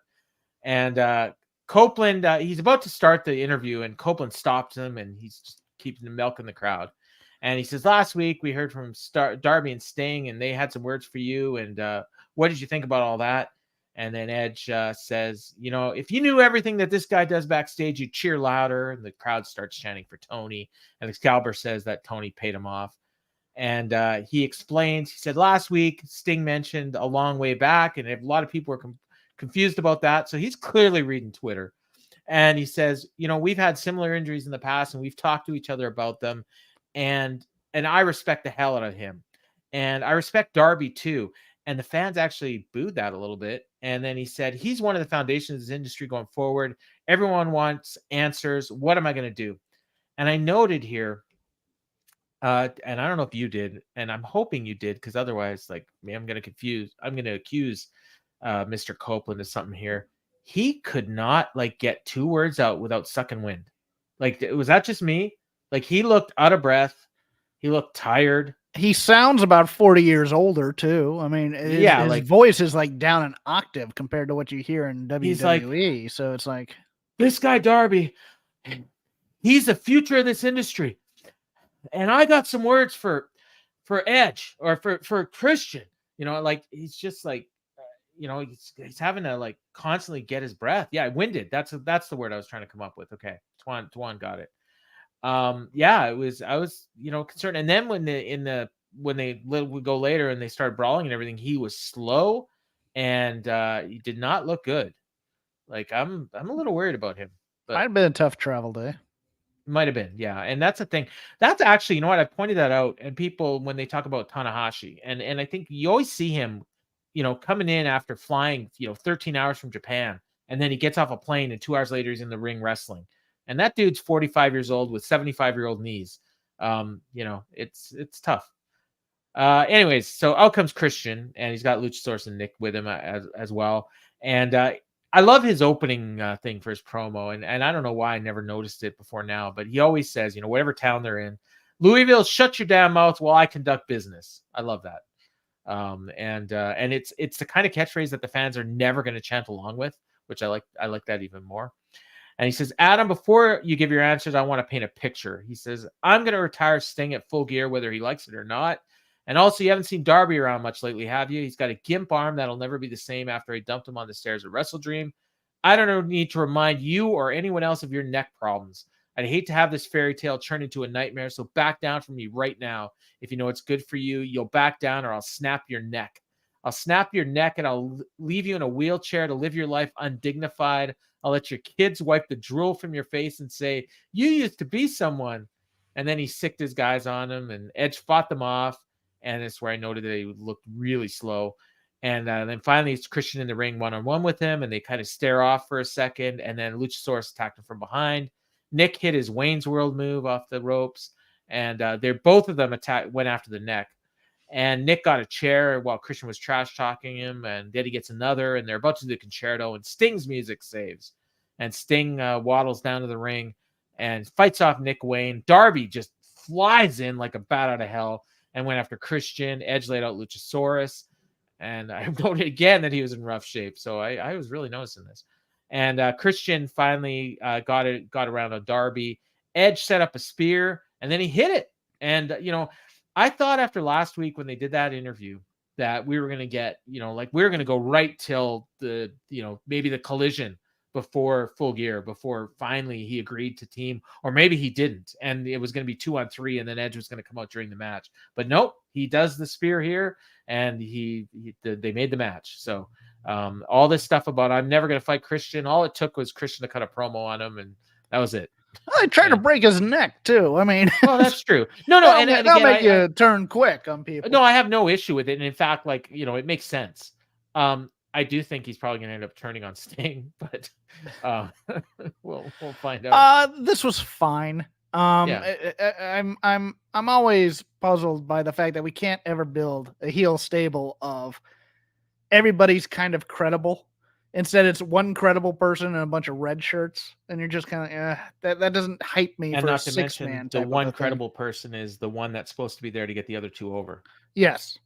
And Copeland, he's about to start the interview, and Copeland stops him, and he's just keeping milking the crowd. And he says, last week we heard from Darby and Sting, and they had some words for you. And what did you think about all that? And then Edge says, if you knew everything that this guy does backstage, you'd cheer louder. And the crowd starts chanting for Tony. And Excalibur says that Tony paid him off. And he explains, he said, last week Sting mentioned a long way back, and a lot of people were confused about that. So he's clearly reading Twitter. And he says, we've had similar injuries in the past, and we've talked to each other about them. And I respect the hell out of him. And I respect Darby too. And the fans actually booed that a little bit. And then he said, he's one of the foundations of this industry going forward. Everyone wants answers. What am I going to do? And I noted here, and I don't know if you did, and I'm hoping you did, because otherwise, like, I'm going to accuse Mr. Copeland of something here. He could not get two words out without sucking wind. Was that just me? He looked out of breath. He looked tired. He sounds about 40 years older too. I mean, his voice is down an octave compared to what you hear in WWE. So it's like, this guy Darby, he's the future of this industry. And I got some words for Edge or for Christian. He's just he's having to constantly get his breath. Yeah, winded. That's the word I was trying to come up with. Okay, Tuan got it. I was concerned. And then when they would go later and they started brawling and everything, he was slow and he did not look good. I'm a little worried about him. Might have been a tough travel day. Might have been, yeah. And that's the thing. That's actually, I pointed that out, and people, when they talk about Tanahashi, and I think you always see him, coming in after flying, 13 hours from Japan, and then he gets off a plane, and 2 hours later he's in the ring wrestling. And that dude's 45 years old with 75-year-old knees. It's tough. Anyways, so out comes Christian, and he's got Luchasaurus and Nick with him as well. And I love his opening thing for his promo, and I don't know why I never noticed it before now, but he always says, whatever town they're in, Louisville, shut your damn mouth while I conduct business. I love that. And it's the kind of catchphrase that the fans are never going to chant along with, which I like that even more. And he says, Adam, before you give your answers, I want to paint a picture. He says, I'm going to retire Sting at Full Gear, whether he likes it or not. And also, you haven't seen Darby around much lately, have you? He's got a gimp arm that'll never be the same after I dumped him on the stairs at Wrestle Dream. I don't need to remind you or anyone else of your neck problems. I'd hate to have this fairy tale turn into a nightmare, so back down from me right now. If you know it's good for you, you'll back down or I'll snap your neck. I'll snap your neck and I'll leave you in a wheelchair to live your life undignified. I'll let your kids wipe the drool from your face and say, you used to be someone. And then he sicked his guys on him, and Edge fought them off. And that's where I noted that he looked really slow. And then finally, it's Christian in the ring one-on-one with him, and they kind of stare off for a second. And then Luchasaurus attacked him from behind. Nick hit his Wayne's World move off the ropes, and they're both of them went after the neck. And Nick got a chair while Christian was trash talking him, and then he gets another, and they're about to do the concerto, and Sting's music saves. And Sting waddles down to the ring and fights off Nick Wayne. Darby just flies in like a bat out of hell and went after Christian. Edge laid out Luchasaurus, and I noted again that he was in rough shape, so I was really noticing this. And Christian finally got around on Darby. Edge set up a spear, and then he hit it. And, I thought after last week when they did that interview that we were going to get, we were going to go right till the, maybe the collision before Full Gear, before finally he agreed to team, or maybe he didn't. And it was going to be 2-on-3, and then Edge was going to come out during the match. But nope, he does the spear here, and they made the match. So all this stuff about I'm never going to fight Christian, all it took was Christian to cut a promo on him, and that was it. Well, they tried to break his neck too. I mean, well, that's true. No, and that'll make you turn quick on people. No, I have no issue with it, and in fact, it makes sense. I do think he's probably going to end up turning on Sting, but we'll find out. This was fine. I'm always puzzled by the fact that we can't ever build a heel stable of everybody's kind of credible. Instead, it's one credible person and a bunch of red shirts, and you're just kind of that doesn't hype me. And for not a to mention, man the one credible person is the one that's supposed to be there to get the other two over. Yes.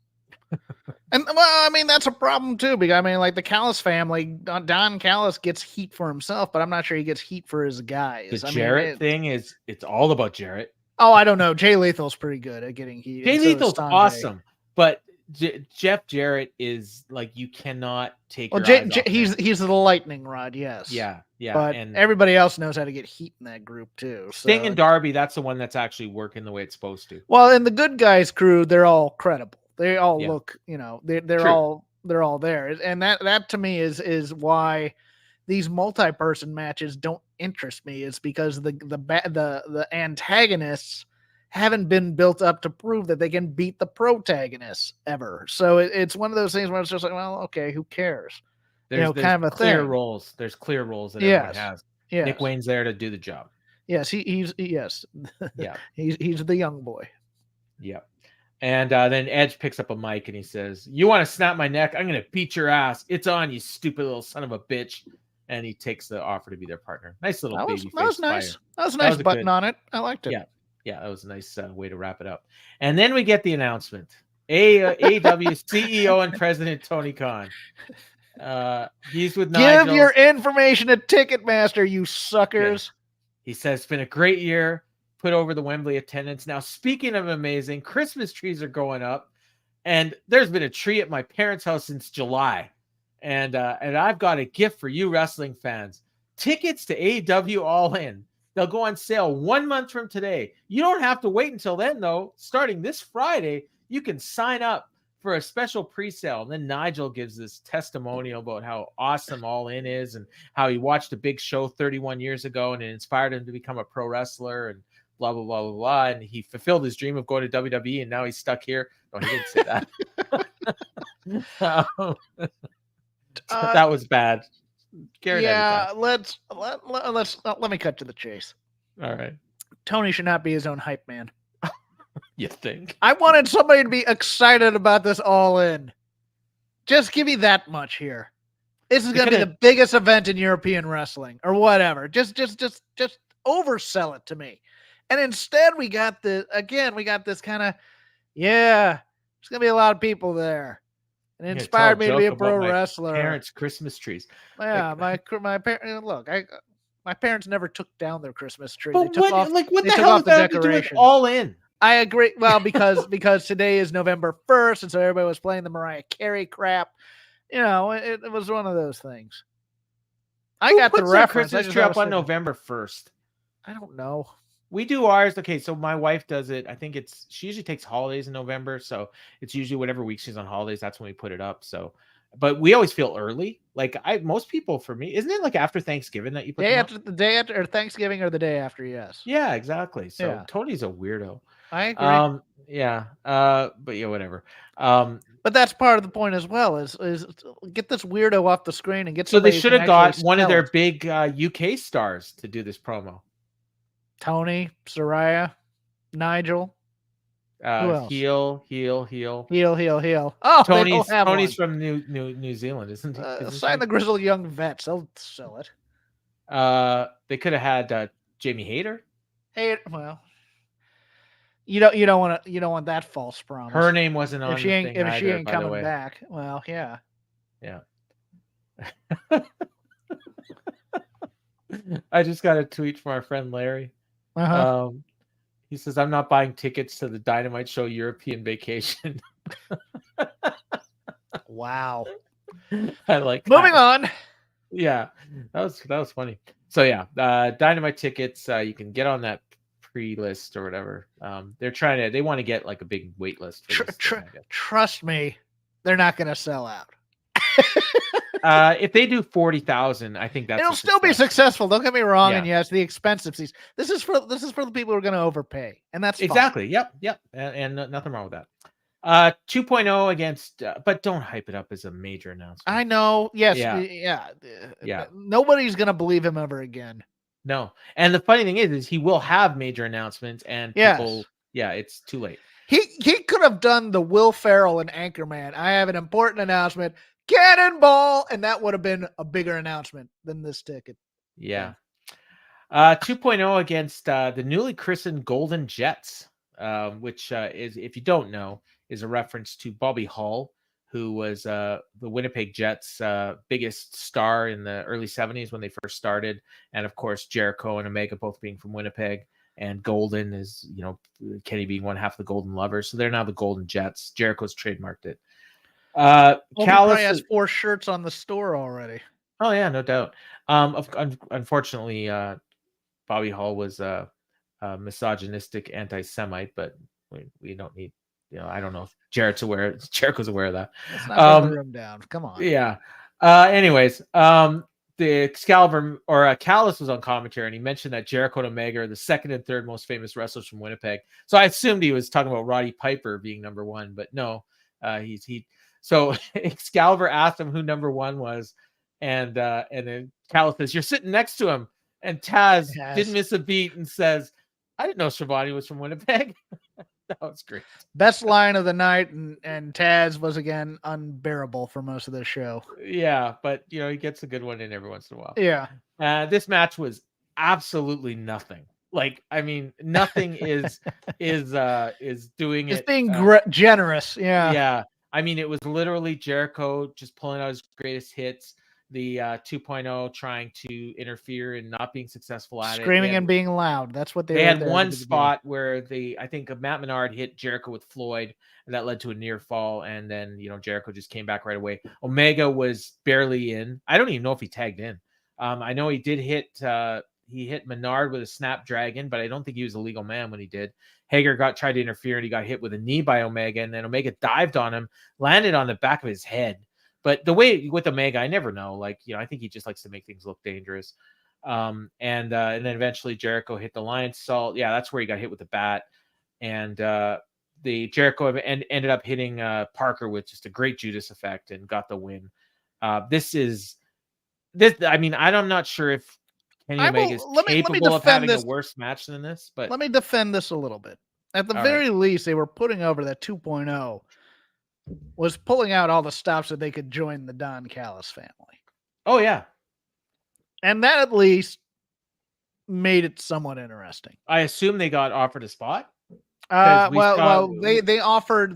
And well, I mean, that's a problem too, because I mean, like the Callis family, Don Callis gets heat for himself, but I'm not sure he gets heat for his guys. The Jarrett thing is, it's all about Jarrett. Oh, I don't know. Jay Lethal's pretty good at getting heat. Jay Lethal's awesome, but Jeff Jarrett is like, you cannot take. Well, he's the lightning rod, yes. Yeah. But everybody else knows how to get heat in that group too. Sting and Darby, that's the one that's actually working the way it's supposed to. Well, in the good guys crew, they're all credible. They all look, they're all there, and that to me is why these multi-person matches don't interest me. Is because the antagonists haven't been built up to prove that they can beat the protagonists ever. So it's one of those things where it's just like, well, okay, who cares? There's kind of a clear thing. roles. There's clear roles that everyone has. Yes. Nick Wayne's there to do the job. Yes, he's yeah. he's the young boy. Yeah. And then Edge picks up a mic and he says, "You want to snap my neck? I'm going to beat your ass. It's on, you stupid little son of a bitch." And he takes the offer to be their partner. Nice little baby face. That was nice. That was a nice button on it. I liked it. Yeah, that was a nice way to wrap it up. And then we get the announcement. AEW CEO and President Tony Khan. He's with Nigel. Give your information to Ticketmaster, you suckers. Yeah. He says it's been a great year. Put over the Wembley attendance. Now, speaking of amazing, Christmas trees are going up. And there's been a tree at my parents' house since July. And I've got a gift for you wrestling fans. Tickets to AEW All In. They'll go on sale 1 month from today. You don't have to wait until then, though. Starting this Friday, you can sign up for a special pre-sale. And then Nigel gives this testimonial about how awesome All In is and how he watched a big show 31 years ago and it inspired him to become a pro wrestler and blah, blah, blah, blah, blah. And he fulfilled his dream of going to WWE and now he's stuck here. No, he didn't say that. That was bad. Yeah, let me cut to the chase. All right. Tony should not be his own hype man. You think? I wanted somebody to be excited about this All In. Just give me that much here. This is going to be the biggest event in European wrestling or whatever. Just oversell it to me. And instead we got this kind of, there's going to be a lot of people there. And it inspired me to be a pro wrestler. Parents' Christmas trees. Yeah, my parents. Look, my parents never took down their Christmas tree. But what the hell is that to do with All In? I agree. Well, because today is November 1st, and so everybody was playing the Mariah Carey crap. It was one of those things. I got the reference. Christmas tree up on November 1st. I don't know. We do ours. Okay, so my wife does it. I think she usually takes holidays in November, so it's usually whatever week she's on holidays. That's when we put it up. So, but we always feel early. Like most people, for me, isn't it like after Thanksgiving that you put the day after or Thanksgiving or the day after? Yes. Yeah, exactly. So Tony's a weirdo. I agree. But yeah, whatever. But that's part of the point as well. Is get this weirdo off the screen and get. So they should have got one of their big UK stars to do this promo. Tony, Saraya, Nigel. Who else? Heel. Oh, Tony's from New Zealand, isn't he? Sign the grizzled young vets. They'll sell it. They could have had Jamie Hayter. Well, you don't want that false promise. Her name wasn't on. If she ain't coming back, well, yeah. I just got a tweet from our friend Larry. He says, "I'm not buying tickets to the Dynamite show European vacation." Wow. I like moving on. Yeah, that was funny. So Dynamite tickets, you can get on that pre-list or whatever. They want to get like a big wait list. Trust me, they're not going to sell out. If they do 40,000, I think it'll still be successful. Don't get me wrong. And yes, the expensive seats. This is for the people who are going to overpay, and that's exactly fine. Yep, and nothing wrong with that. 2.0 against, but don't hype it up as a major announcement. I know. Yes. Yeah. Nobody's going to believe him ever again. No. And the funny thing is he will have major announcements, and people. Yeah, it's too late. He could have done the Will Ferrell and Anchorman. I have an important announcement. Cannonball, and that would have been a bigger announcement than this ticket. Yeah. 2.0 against the newly christened Golden Jets, which is, if you don't know, is a reference to Bobby Hull, who was the Winnipeg Jets' biggest star in the early 70s when they first started. And of course, Jericho and Omega both being from Winnipeg, and Golden is, Kenny being one half of the Golden Lovers. So they're now the Golden Jets. Jericho's trademarked it. Callis has 4 shirts on the store already. Oh yeah, no doubt. Unfortunately, Bobby Hull was a misogynistic anti-Semite, but we don't need. I don't know if Jericho's aware of that. Let's not run the room down. Come on. Yeah. Anyways, the Excalibur or Callis was on commentary, and he mentioned that Jericho and Omega are the second and third most famous wrestlers from Winnipeg. So I assumed he was talking about Roddy Piper being number 1, but no, So Excalibur asked him who number 1 was, and then Callis says, "You're sitting next to him." And Taz didn't miss a beat and says, "I didn't know Schiavone was from Winnipeg." That was great. Best line of the night, and Taz was again unbearable for most of the show. Yeah, but he gets a good one in every once in a while. Yeah. This match was absolutely nothing. Like, I mean, nothing is doing it's it. Being generous. Yeah. Yeah. I mean, it was literally Jericho just pulling out his greatest hits. The 2.0 trying to interfere and not being successful at screaming and being loud. That's what they had. One spot where I think Matt Menard hit Jericho with Floyd, and that led to a near fall. And then Jericho just came back right away. Omega was barely in. I don't even know if he tagged in. I know he did hit. He hit Menard with a Snapdragon, but I don't think he was a legal man when he did. Hager tried to interfere, and he got hit with a knee by Omega, and then Omega dived on him, landed on the back of his head. But the way with Omega, I never know. Like, I think he just likes to make things look dangerous. And then eventually Jericho hit the Lion Salt. Yeah, that's where he got hit with the bat. And the Jericho ended up hitting Parker with just a great Judas effect and got the win. I mean, I'm not sure if Kenny Omega is capable of having a worse match than this. But let me defend this a little bit. At the very least, they were putting over that 2.0. was pulling out all the stops so they could join the Don Callis family. Oh yeah. And that at least made it somewhat interesting. I assume they got offered a spot. They offered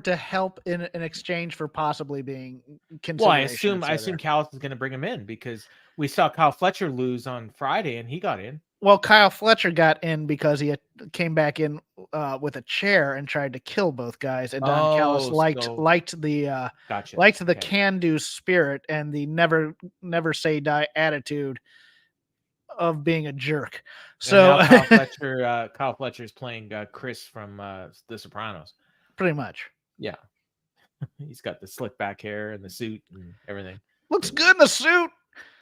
to help in exchange for possibly being consideration. I assume Callis is going to bring him in because we saw Kyle Fletcher lose on Friday and he got in. Well, Kyle Fletcher got in because he came back in with a chair and tried to kill both guys, and Don Callis liked the can-do spirit and the never say die attitude of being a jerk. So Kyle Fletcher is playing Chris from The Sopranos. Pretty much. Yeah. He's got the slick back hair and the suit and everything. Looks good in the suit.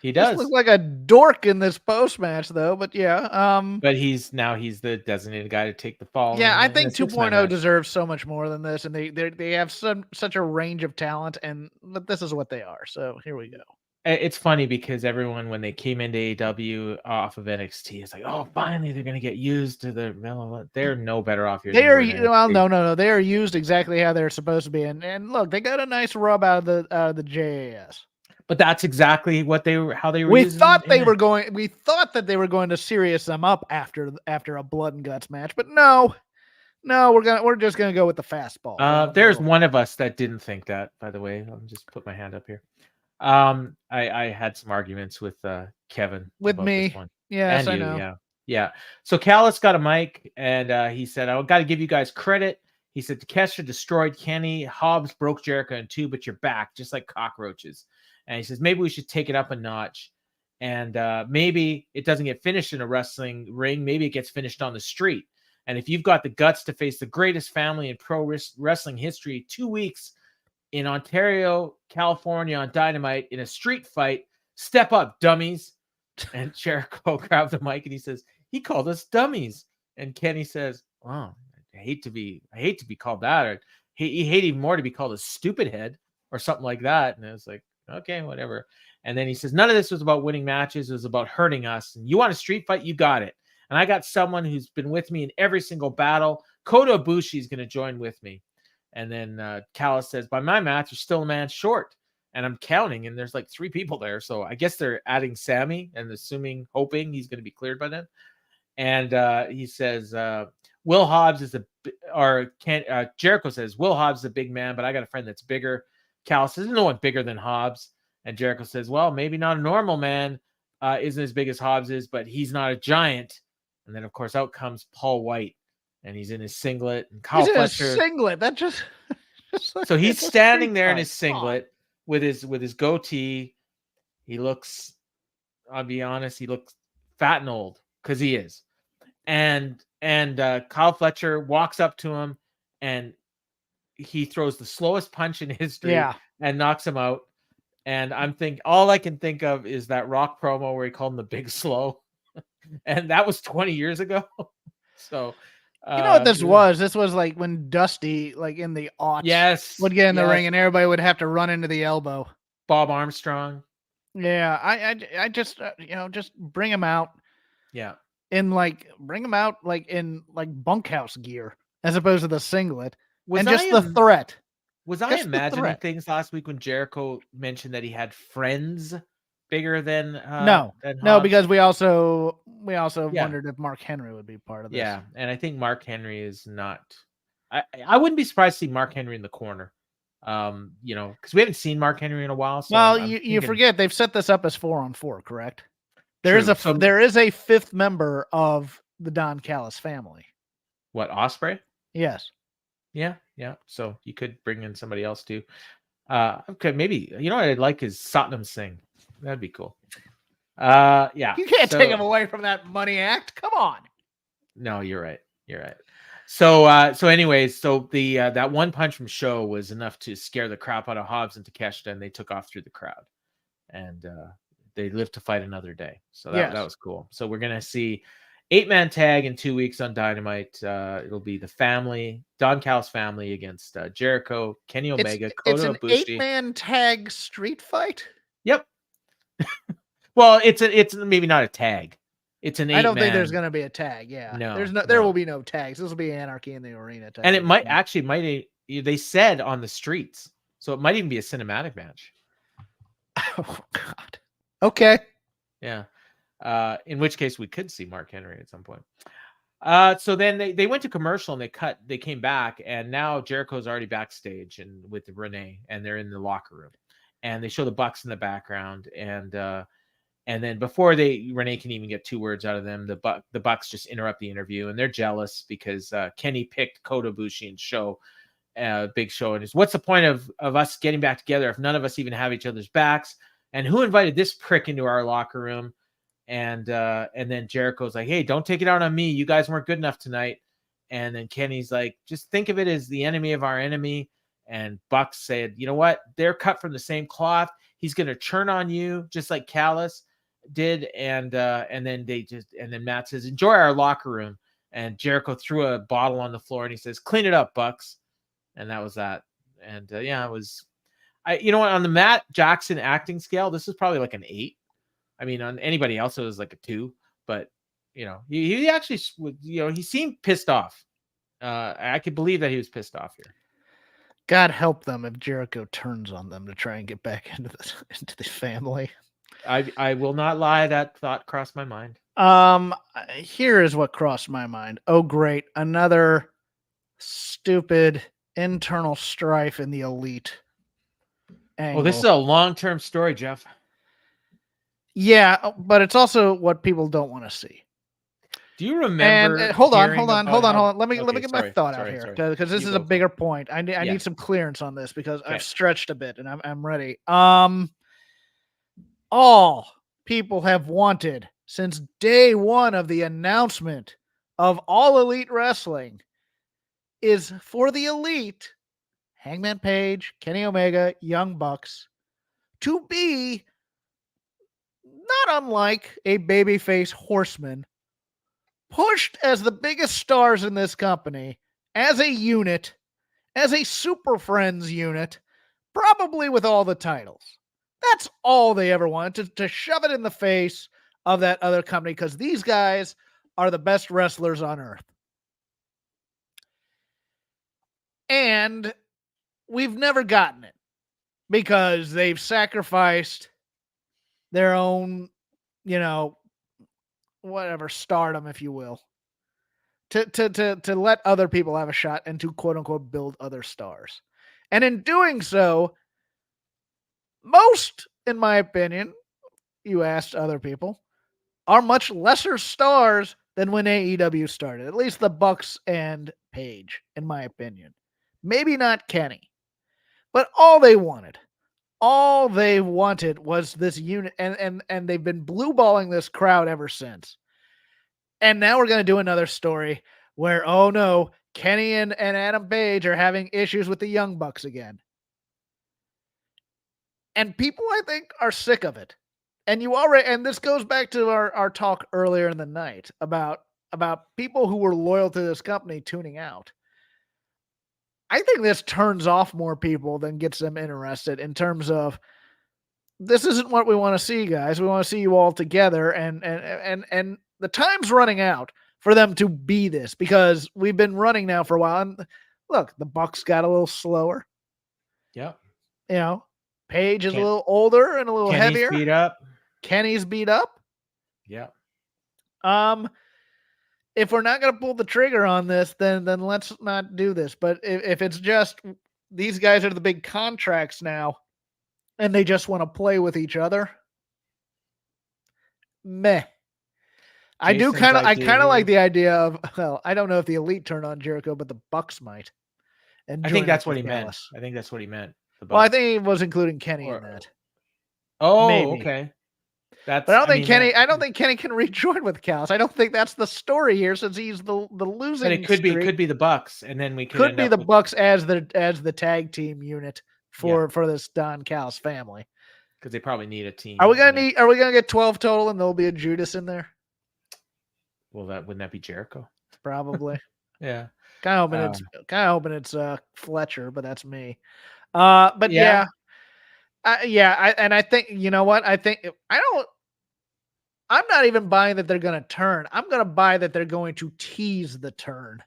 He does. Looks like a dork in this post match though, but yeah. But he's the designated guy to take the fall. Yeah, I think 2.0 deserves so much more than this, and they have such a range of talent, but this is what they are. So here we go. It's funny because everyone, when they came into AEW off of NXT, it's like, oh, finally they're going to get used to they're no better off here. No. They are used exactly how they're supposed to be. And look, they got a nice rub out of the JAS. But that's exactly how they were. We thought that they were going to serious them up after a blood and guts match, but no, we're just gonna go with the fastball. There's one of us that didn't think that, by the way. I'll just put my hand up here. I had some arguments with Kevin with me. This one. Yes, I know. Yeah. So Callis got a mic, and he said, "I got to give you guys credit." He said, "Takeshita destroyed Kenny. Hobbs broke Jericho in two, but you're back, just like cockroaches." And he says, maybe we should take it up a notch. And maybe it doesn't get finished in a wrestling ring. Maybe it gets finished on the street. And if you've got the guts to face the greatest family in pro wrestling history 2 weeks in Ontario, California on Dynamite in a street fight, step up, dummies. And Jericho grabbed the mic and he says, he called us dummies. And Kenny says, oh, I hate to be called that. Or he hate even more to be called a stupid head or something like that. And I was like, okay, whatever. And then he says, none of this was about winning matches. It was about hurting us. And you want a street fight? You got it. And I got someone who's been with me in every single battle. Kota Ibushi is going to join with me. And then Callis says, by my match, you're still a man short. And I'm counting, and there's like 3 people there. So I guess they're adding Sammy and hoping he's going to be cleared by then. And he says, Will Hobbs is Jericho says, Will Hobbs is a big man, but I got a friend that's bigger. Callis says, no one bigger than Hobbs. And Jericho says, well, maybe not a normal man isn't as big as Hobbs is, but he's not a giant. And then, of course, out comes Paul White, and he's in his singlet. And Kyle Fletcher. He's in his singlet. That just so he's standing there in his singlet with his goatee. He looks, I'll be honest, he looks fat and old because he is. And Kyle Fletcher walks up to him, and he throws the slowest punch in history and knocks him out. And all I can think of is that Rock promo where he called him the Big Slow. And that was 20 years ago. So, you know what this was? This was like when Dusty, like in the aughts, would get in the ring and everybody would have to run into the elbow. Bob Armstrong. Yeah. I just, just bring him out. Yeah. Bring him out in bunkhouse gear as opposed to the singlet. The threat. Was I imagining things last week when Jericho mentioned that he had friends bigger than no, because we also wondered if Mark Henry would be part of this. Yeah, and I think Mark Henry is not. I wouldn't be surprised to see Mark Henry in the corner. Because we haven't seen Mark Henry in a while. So you forget they've set this up as 4-on-4, correct? There is a 5th member of the Don Callis family. What, Ospreay? Yes. Yeah. So you could bring in somebody else too. Okay, maybe what I'd like is Satnam Singh. That'd be cool. Yeah. You can't take him away from that money act. Come on. No, you're right. So anyways, the that one punch from Show was enough to scare the crap out of Hobbs and Takeshita, and they took off through the crowd. And they live to fight another day. So that was cool. So we're gonna see 8-man tag in 2 weeks on Dynamite. It'll be the family, Don Callis family against Jericho, Kenny Omega, Kota Ibushi. It's an 8-man tag street fight? Yep. Well, it's maybe not a tag. It's an 8-man. I don't think there's going to be a tag. Yeah. No. There will be no tags. This will be Anarchy in the Arena tag. And it might they said on the streets. So it might even be a cinematic match. Oh God. Okay. Yeah. In which case we could see Mark Henry at some point. So then they went to commercial and they came back, and now Jericho's already backstage and with Renee, and they're in the locker room, and they show the Bucks in the background, and then before Renee can even get 2 words out of them, the Bucks just interrupt the interview, and they're jealous because Kenny picked Kota Ibushi and show big show, and what's the point of us getting back together if none of us even have each other's backs, and who invited this prick into our locker room? And then Jericho's like, hey, don't take it out on me. You guys weren't good enough tonight. And then Kenny's like, just think of it as the enemy of our enemy. And Bucks said, you know what? They're cut from the same cloth. He's going to turn on you just like Callis did. And then Matt says, enjoy our locker room. And Jericho threw a bottle on the floor and he says, clean it up, Bucks. And that was that. And it was, you know what? On the Matt Jackson acting scale, this is probably like an 8. I mean, on anybody else, it was like a 2, but he actually, he seemed pissed off. I could believe that he was pissed off here. God help them if Jericho turns on them to try and get back into the family. I will not lie. That thought crossed my mind. Here is what crossed my mind. Oh, great. Another stupid internal strife in the Elite angle. Well, this is a long-term story, Jeff. Yeah, but it's also what people don't want to see. Do you remember? And hold on. Let me get my thought out here because this is a bigger point. I need some clearance on this because I've stretched a bit and I'm ready. All people have wanted since day one of the announcement of All Elite Wrestling is for the Elite, Hangman Page, Kenny Omega, Young Bucks, to be not unlike a babyface horseman, pushed as the biggest stars in this company, as a unit, as a Super Friends unit, probably with all the titles. That's all they ever wanted, to shove it in the face of that other company, because these guys are the best wrestlers on earth. And we've never gotten it because they've sacrificed their own, whatever, stardom, if you will, to let other people have a shot and to quote unquote build other stars. And in doing so, most, in my opinion, you asked other people, are much lesser stars than when AEW started. At least the Bucks and Page, in my opinion. Maybe not Kenny. But all they wanted was this unit, and they've been blue balling this crowd ever since. And now we're going to do another story where, oh no, Kenny and Adam Page are having issues with the Young Bucks again. And people, I think, are sick of it. And this goes back to our talk earlier in the night about people who were loyal to this company tuning out. I think this turns off more people than gets them interested in terms of, this isn't what we want to see, guys. We want to see you all together, and the time's running out for them to be this, because we've been running now for a while. And look, the Bucks got a little slower. Yeah. Page is a little older and a little heavier. Kenny's beat up. Yeah. If we're not going to pull the trigger on this, then let's not do this. But if it's just these guys are the big contracts now and they just want to play with each other, meh. I kind of like the idea of, well, I don't know if the Elite turned on Jericho, but the Bucks might. And I think that's what he meant. I think that's what he meant. Well, I think he was including Kenny in that. Oh, maybe. Okay. But I don't think Kenny can rejoin with Callis. I don't think that's the story here, since he's the losing. But it could be the Bucks, and then we could be the Bucks as the tag team unit for this Don Callis family. Because they probably need a team. Are we gonna get 12 total, and there'll be a Judas in there? Well, wouldn't that be Jericho? Probably. Yeah. Kind of hoping it's Fletcher, but that's me. But yeah. I think, you know what? I'm not even buying that they're going to turn. I'm going to buy that they're going to tease the turn.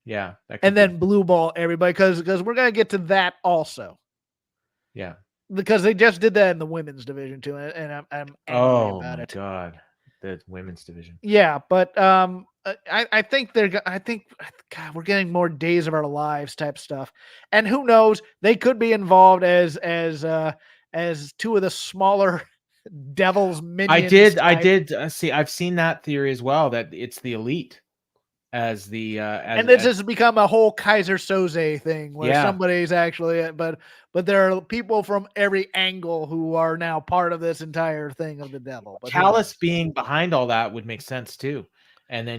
Yeah. And then blue ball everybody, because we're going to get to that also. Yeah. because they just did that in the women's division too, and I'm angry about it. God, the women's division. Yeah, but I think God, we're getting more Days of Our Lives type stuff, and who knows, they could be involved as two of the smaller Devil's minions. I did see. I've seen that theory as well, that it's the Elite as the and this has become a whole Kaiser Soze thing where somebody's actually, but there are people from every angle who are now part of this entire thing of the Devil. But Callis being behind all that would make sense too. And then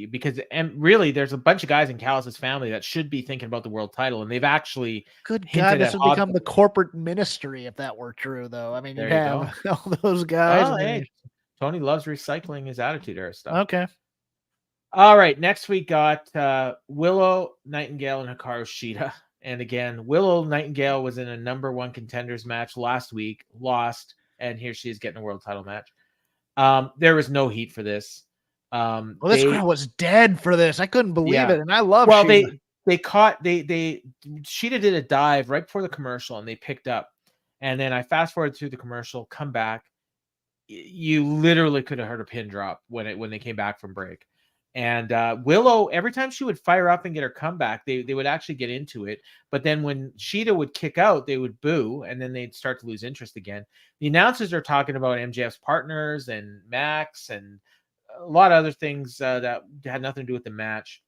because really there's a bunch of guys in Callis's family that should be thinking about the world title, and they've actually good God, this would become the corporate ministry if that were true, though. I mean, you have all those guys. Oh, hey, Tony loves recycling his Attitude Era stuff. Okay. All right, next we got Willow Nightingale and Hikaru Shida. And again, Willow Nightingale was in a number 1 contenders match last week, lost, and here she is getting a world title match. There was no heat for this. This girl was dead for this. I couldn't believe it, and I love. Well, Shida. Shida did a dive right before the commercial, and they picked up. And then I fast forward through the commercial, come back. You literally could have heard a pin drop when they came back from break. And Willow, every time she would fire up and get her comeback, they would actually get into it. But then when Shida would kick out, they would boo, and then they'd start to lose interest again. The announcers are talking about MJF's partners and Max and a lot of other things that had nothing to do with the match.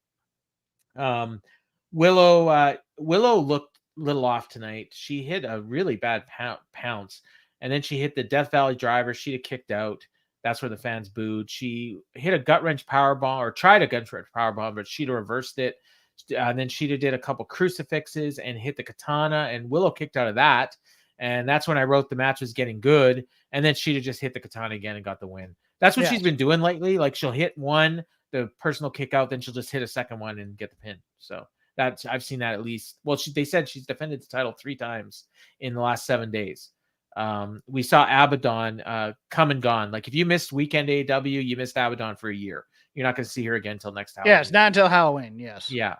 Willow looked a little off tonight. She hit a really bad pounce, and then she hit the Death Valley driver. She'd kicked out. That's where the fans booed. She hit a gut wrench powerbomb, or tried a gut wrench powerbomb, but Shida reversed it. And then Shida did a couple crucifixes and hit the katana, and Willow kicked out of that. And that's when I wrote the match was getting good. And then Shida just hit the katana again and got the win. That's what she's been doing lately. Like, she'll hit one, the personal kick out, then she'll just hit a second one and get the pin. So I've seen that at least. Well, they said she's defended the title 3 times in the last 7 days. We saw Abaddon come and gone. Like, if you missed Weekend AEW, you missed Abaddon for a year. You're not going to see her again until next Halloween. Yes, not until Halloween. Yes. Yeah.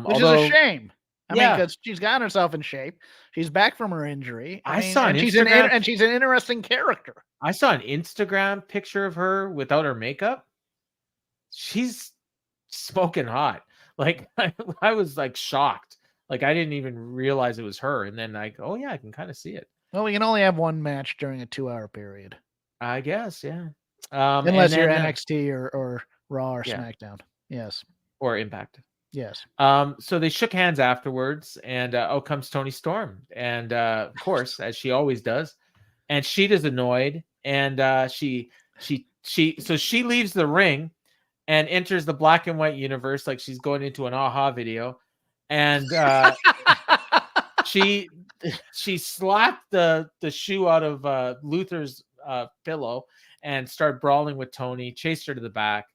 Which is a shame. I mean, because she's gotten herself in shape. She's back from her injury. She's an interesting character. I saw an Instagram picture of her without her makeup. She's smoking hot. Like, I was like shocked. Like, I didn't even realize it was her. And then I can kind of see it. Well, we can only have one match during a 2-hour period. I guess, yeah. Unless you're NXT or Raw or SmackDown. Yes. Or Impact. Yes. So they shook hands afterwards, and out comes Toni Storm. And of course, as she always does. And Sheeta's annoyed. And she leaves the ring and enters the black and white universe like she's going into an AHA video. And she slapped the shoe out of Luther's pillow and started brawling with Toni, chased her to the back.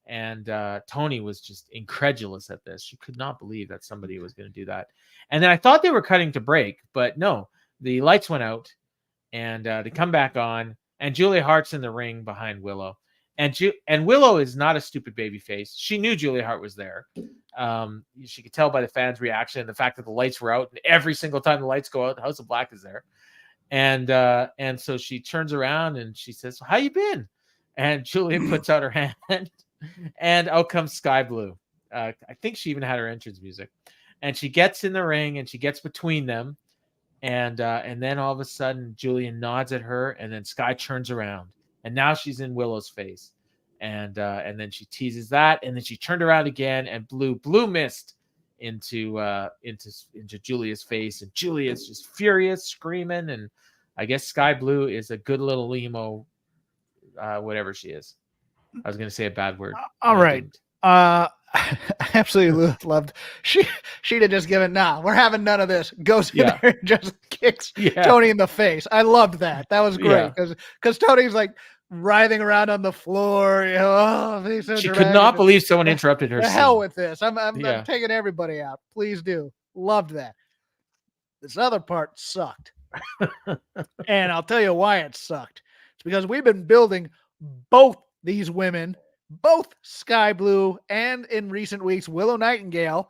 And Toni was just incredulous at this. She could not believe that somebody was going to do that. And then I thought they were cutting to break, but no, the lights went out and they come back on, and Julia Hart's in the ring behind Willow. And Willow is not a stupid baby face. She knew Julia Hart was there. She could tell by the fans' reaction, the fact that the lights were out, and every single time the lights go out, the House of Black is there. And so she turns around and she says, "How you been?" And Julia puts out her hand, and out comes Sky Blue. I think she even had her entrance music. And she gets in the ring and she gets between them. And then all of a sudden, Julia nods at her, and then Sky turns around. And now she's in Willow's face. And then she teases that, and then she turned around again and blew mist into Julia's face. And Julia's just furious, screaming. And I guess Sky Blue is a good little emo, whatever she is. I was going to say a bad word. All right. I absolutely loved. She'd have just given, we're having none of this. Goes in there and just kicks Toni in the face. I loved that. That was great because Tony's like writhing around on the floor. She could not believe someone interrupted her. The hell with this. I'm taking everybody out. Please do. Loved that. This other part sucked. And I'll tell you why it sucked. It's because we've been building both these women, both Sky Blue and in recent weeks, Willow Nightingale.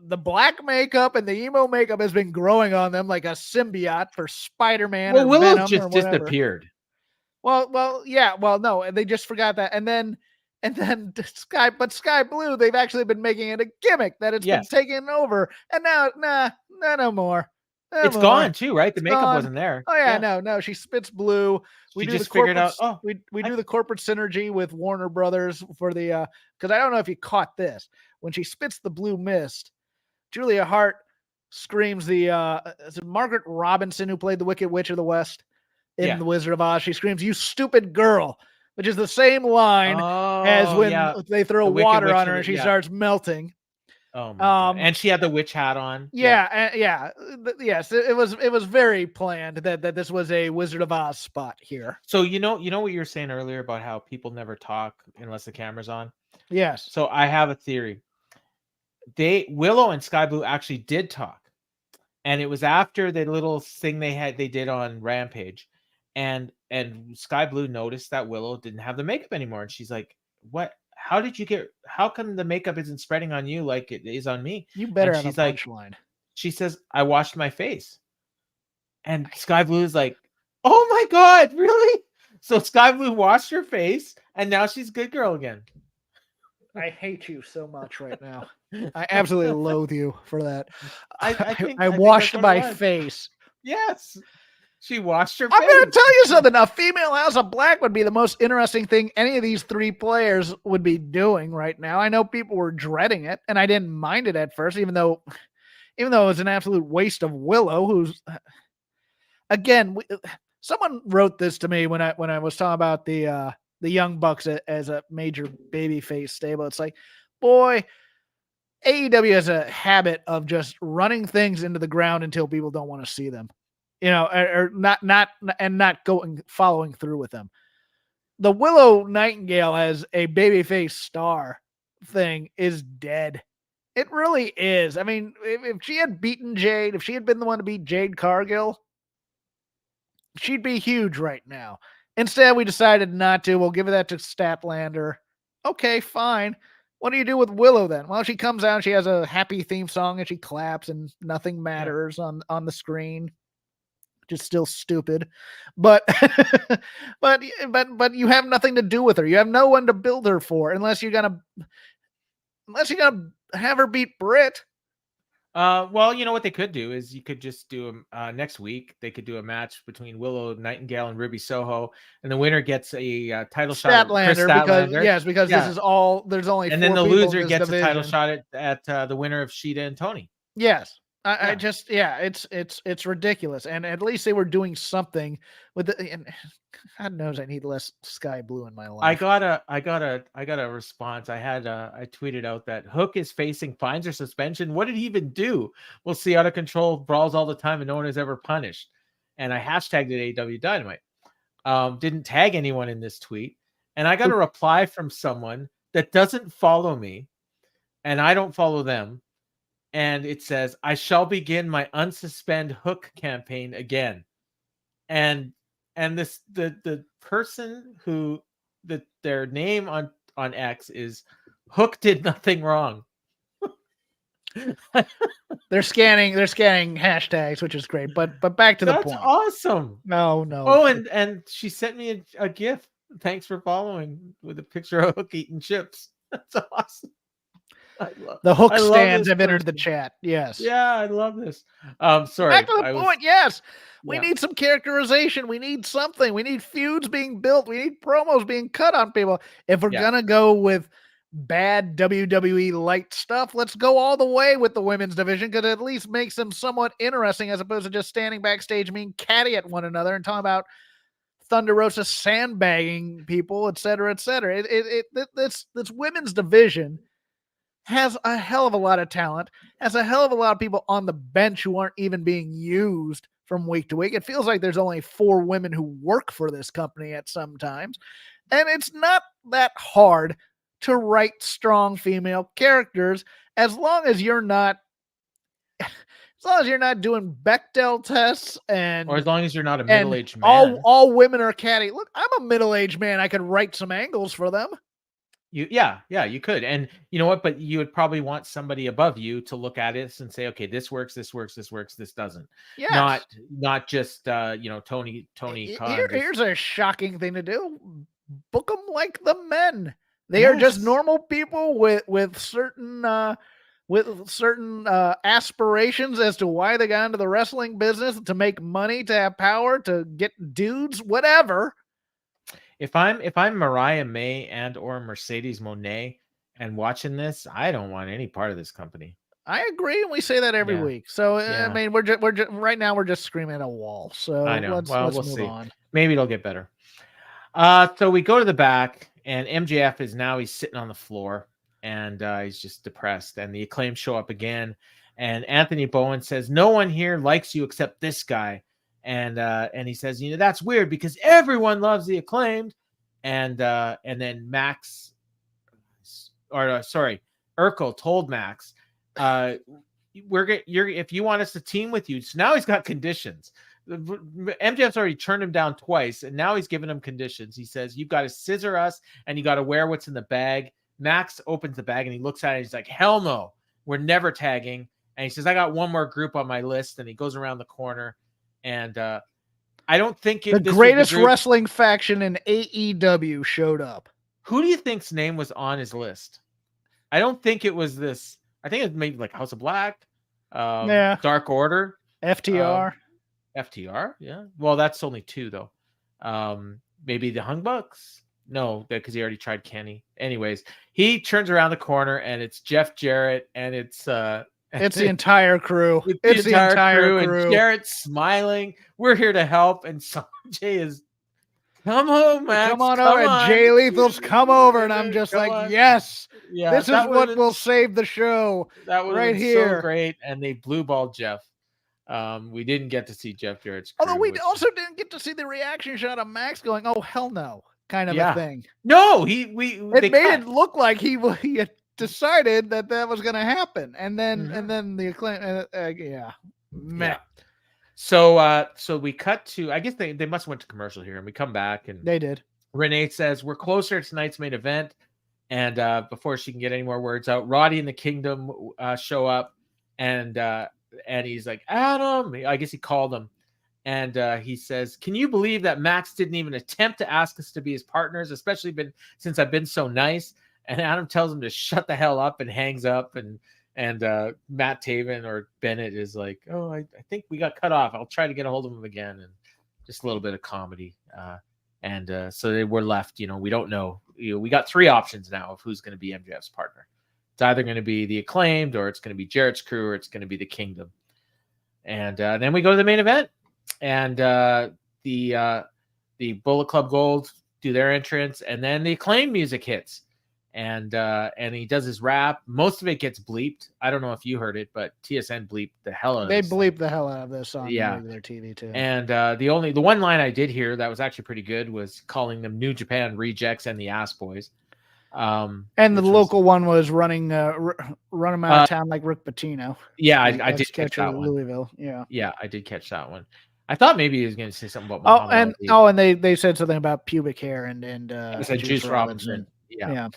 the black makeup and the emo makeup has been growing on them like a symbiote for Spider-Man Well, or Willow Venom just or whatever. disappeared. Yeah. Well, no, they just forgot that, and then Sky Blue, they've actually been making it a gimmick that it's been taken over, and now, no more. It's gone too, right? The makeup wasn't there. Oh yeah, no. She spits blue. We just figured out. Oh, we do the corporate synergy with Warner Brothers for the because I don't know if you caught this when she spits the blue mist. Julia Hart screams is it Margaret Robinson who played the Wicked Witch of the West in The Wizard of Oz? She screams, "You stupid girl," which is the same line as when they throw water on her and she starts melting. Oh my God. And she had the witch hat on. Yes, it was very planned that this was a Wizard of Oz spot here. So you know what you were saying earlier about how people never talk unless the camera's on? Yes. So I have a theory. Willow and Sky Blue actually did talk. And it was after the little thing they did on Rampage. And Sky Blue noticed that Willow didn't have the makeup anymore. And she's like, "What? How come the makeup isn't spreading on you like it is on me?" You better have a like, punchline. She says, "I washed my face." And Sky Blue is like, "Oh my God, really?" So Sky Blue washed her face and now she's good girl again. I hate you so much right now. I absolutely loathe you for that. I washed my face. Yes. She washed her face. I'm going to tell you something. A female House of Black would be the most interesting thing any of these three players would be doing right now. I know people were dreading it, and I didn't mind it at first, even though it was an absolute waste of Willow, who's, again, someone wrote this to me when I was talking about the Young Bucks as a major babyface stable. It's like, boy, AEW has a habit of just running things into the ground until people don't want to see them, or not following through with them. The Willow Nightingale as a babyface star thing is dead. It really is. I mean, if she had beaten Jade, if she had been the one to beat Jade Cargill, she'd be huge right now. Instead, we decided not to. We'll give that to Statlander. Okay, fine. What do you do with Willow then? Well, she comes out, she has a happy theme song, and she claps, and nothing matters on the screen. Just still stupid, but but you have nothing to do with her. You have no one to build her for, unless you're gonna have her beat Britt. Well, you know what they could do is you could just do next week. They could do a match between Willow Nightingale and Ruby Soho, and the winner gets a title shot. Because this is all. There's only and four then the people loser in this gets division. a title shot at the winner of Shida and Tony. Yes. It's ridiculous, and at least they were doing something with it. And God knows I need less Sky Blue in my life. I got a response. I tweeted out that Hook is facing fines or suspension. What did he even do? We'll see out of control brawls all the time, and no one is ever punished. And I hashtagged it AEW Dynamite. Didn't tag anyone in this tweet, and I got a reply from someone that doesn't follow me, and I don't follow them. And it says, "I shall begin my unsuspend Hook campaign again." And this the person who their name on X is Hook did nothing wrong. They're scanning hashtags, which is great. But back to the point. That's awesome. No. Oh, and she sent me a GIF. Thanks for following, with a picture of Hook eating chips. That's awesome. The Hook stands have entered the chat. Yes. Yeah, I love this. Sorry. Back to the point. Yes. We need some characterization. We need something. We need feuds being built. We need promos being cut on people. If we're going to go with bad WWE light stuff, let's go all the way with the women's division, because it at least makes them somewhat interesting, as opposed to just standing backstage being catty at one another and talking about Thunder Rosa sandbagging people, et cetera, et cetera. This women's division has a hell of a lot of talent, has a hell of a lot of people on the bench who aren't even being used from week to week. It feels like there's only 4 women who work for this company at some times. And it's not that hard to write strong female characters, as long as you're not doing Bechdel tests, or as long as you're not a middle-aged man. All women are catty. Look, I'm a middle-aged man. I could write some angles for them. You could. And you know what? But you would probably want somebody above you to look at it and say, okay, this works, this doesn't. Yes. Not just Tony Khan. Here's a shocking thing to do. Book them like the men. They are just normal people with certain aspirations as to why they got into the wrestling business, to make money, to have power, to get dudes, whatever. If I'm Mariah May and or Mercedes Moné and watching this, I don't want any part of this company. I agree, and we say that every week. So I mean, we're just right now we're just screaming at a wall. So I know. let's move see. On. Maybe it'll get better. So we go to the back, and MJF he's sitting on the floor, and he's just depressed. And the Acclaim show up again, and Anthony Bowen says, "No one here likes you except this guy." And he says, that's weird because everyone loves the Acclaimed. And then Urkel told Max, if you want us to team with you. So now he's got conditions. MJF's already turned him down twice, and now he's giving him conditions. He says, you've got to scissor us, and you got to wear what's in the bag. Max opens the bag, and he looks at it, and he's like, hell no, we're never tagging. And he says, I got one more group on my list, and he goes around the corner. And I don't think the greatest wrestling faction in AEW showed up. Who do you think's name was on his list? I don't think it was this. I think it maybe like House of Black, Dark Order, FTR. FTR, yeah. Well, that's only 2 though. Maybe the Hung Bucks. No, because he already tried Kenny. Anyways, he turns around the corner and it's Jeff Jarrett, and it's the entire crew. It's the entire crew. And Jarrett's smiling. We're here to help. And Sanjay is, come home, Max. Come on over. And Jay Lethal's come over. And I'm just like, yes. Yeah, this is what will save the show. That was right here. So great. And they blue balled Jeff. We didn't get to see Jeff Jarrett's crew. Although we also didn't get to see the reaction shot of Max going, oh, hell no, kind of a thing. No, it made it look like he had decided that was going to happen, and then the Acclaim, meh. So we cut to, I guess they must have went to commercial here, and we come back, and they did. Renee says we're closer to tonight's main event, and before she can get any more words out, Roddy and the Kingdom show up, and he's like, Adam, I guess he called him, and he says, can you believe that Max didn't even attempt to ask us to be his partners, especially since I've been so nice? And Adam tells him to shut the hell up and hangs up. And Matt Taven or Bennett is like, oh, I think we got cut off. I'll try to get a hold of him again. And just a little bit of comedy. So they were left, we don't know. We got 3 options now of who's going to be MJF's partner. It's either going to be the Acclaimed, or it's going to be Jarrett's crew, or it's going to be the Kingdom. And then we go to the main event. And the Bullet Club Gold do their entrance. And then the Acclaimed music hits. And he does his rap. Most of it gets bleeped. I don't know if you heard it, but TSN bleeped the hell out of it. They bleeped the hell out of this on regular TV too. And the one line I did hear that was actually pretty good was calling them New Japan Rejects and the Ass Boys. And the local one was run them out of town like Rick Pitino. Yeah, I did catch that one. Louisville. Yeah, I did catch that one. I thought maybe he was going to say something about and they said something about pubic hair and Juice Robinson. Yeah.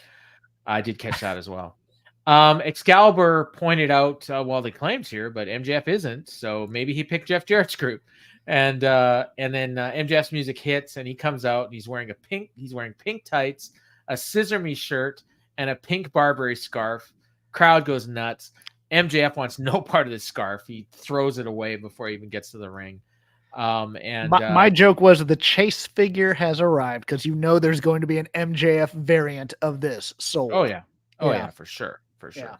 I did catch that as well. Excalibur pointed out, the Acclaim's here, but MJF isn't, so maybe he picked Jeff Jarrett's group. And then MJF's music hits, and he comes out, and he's wearing pink tights, a Scissor Me shirt, and a pink Barbary scarf. Crowd goes nuts. MJF wants no part of this scarf. He throws it away before he even gets to the ring. My joke was the chase figure has arrived, because there's going to be an MJF variant of this sold. Oh yeah, for sure. Yeah.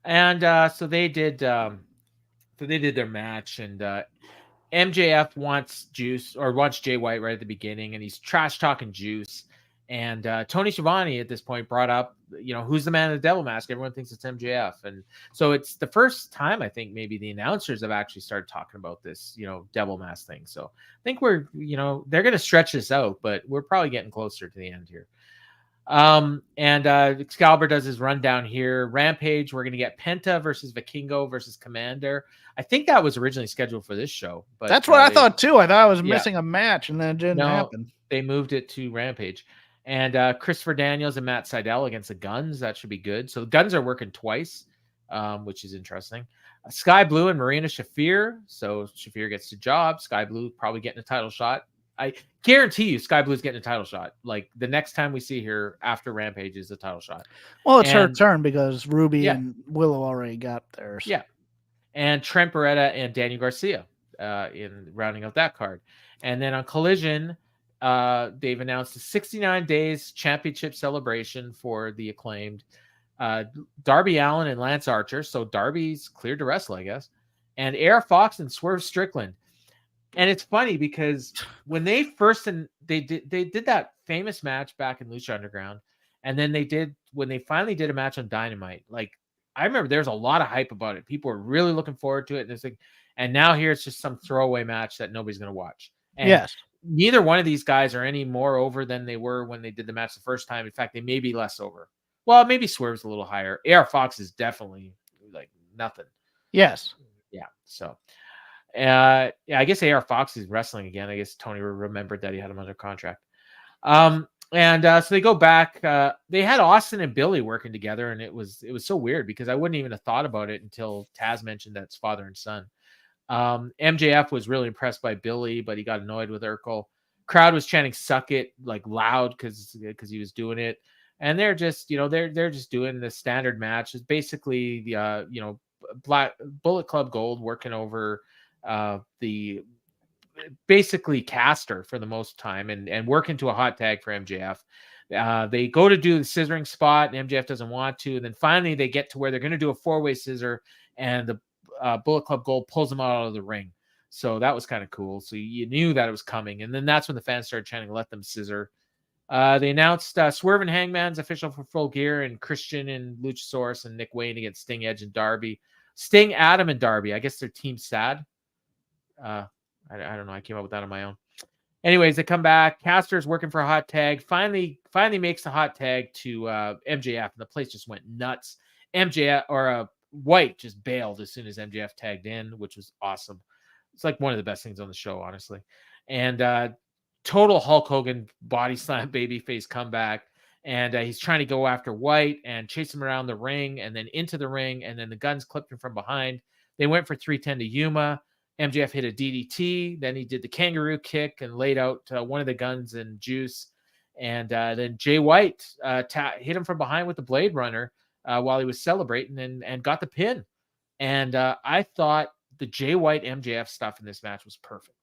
And so they did their match, and MJF wants Jay White right at the beginning, and he's trash talking Juice. And Tony Schiavone at this point brought up, who's the man in the devil mask? Everyone thinks it's MJF. And so it's the first time I think maybe the announcers have actually started talking about this, devil mask thing. So I think we're, they're going to stretch this out, but we're probably getting closer to the end here. And Excalibur does his rundown here. Rampage, we're going to get Penta versus Vikingo versus Commander. I think that was originally scheduled for this show. But that's what I thought too. I thought I was missing a match, and then it didn't happen. They moved it to Rampage. And Christopher Daniels and Matt Sydal against the Guns. That should be good. So the Guns are working twice, which is interesting. Sky Blue and Marina Shafir. So Shafir gets the job. Sky Blue probably getting a title shot. I guarantee you Sky Blue's getting a title shot. Like the next time we see her after Rampage is a title shot. Well, it's her turn because Ruby and Willow already got theirs. Yeah. And Trent Beretta and Daniel Garcia in rounding out that card. And then on Collision, they've announced a 69 days championship celebration for the Acclaimed. Darby Allin and Lance Archer. So Darby's cleared to wrestle, I guess. And AR Fox and Swerve Strickland. And it's funny because when they first they did that famous match back in Lucha Underground, and then when they finally did a match on Dynamite, like I remember there's a lot of hype about it. People were really looking forward to it, and it's like, and now here it's just some throwaway match that nobody's going to watch. And yes, neither one of these guys are any more over than they were when they did the match the first time. In fact, they may be less over. Well, maybe Swerve's a little higher. AR Fox is definitely like nothing. Yes. Yeah. So, I guess AR Fox is wrestling again. I guess Tony remembered that he had him under contract. So they go back. They had Austin and Billy working together, and it was so weird because I wouldn't even have thought about it until Taz mentioned that it's father and son. MJF was really impressed by Billy, but he got annoyed with Urkel. Crowd was chanting "Suck it" like loud because he was doing it. And they're just, they're just doing the standard match. It's basically the, Black Bullet Club Gold working over the basically Caster for the most time and work into a hot tag for MJF. They go to do the scissoring spot and MJF doesn't want to. And then finally they get to where they're going to do a 4-way scissor and the Bullet Club Gold pulls them out of the ring. So that was kind of cool. So you knew that it was coming. And then that's when the fans started chanting, "Let them scissor." They announced Swerve and Hangman's official for Full Gear, and Christian and Luchasaurus and Nick Wayne against Sting, Edge, and Darby. Sting, Adam, and Darby. I guess their team's sad. I don't know. I came up with that on my own. Anyways, they come back. Caster's working for a hot tag. Finally makes the hot tag to MJF, and the place just went nuts. White just bailed as soon as MJF tagged in, which was awesome. It's like one of the best things on the show, honestly. And total Hulk Hogan body slam babyface comeback. And he's trying to go after White and chase him around the ring and then into the ring. And then the Guns clipped him from behind. They went for 310 to Yuma. MJF hit a DDT. Then he did the kangaroo kick and laid out one of the Guns and Juice. And then Jay White hit him from behind with the Blade Runner while he was celebrating and got the pin. And I thought the Jay White MJF stuff in this match was perfect.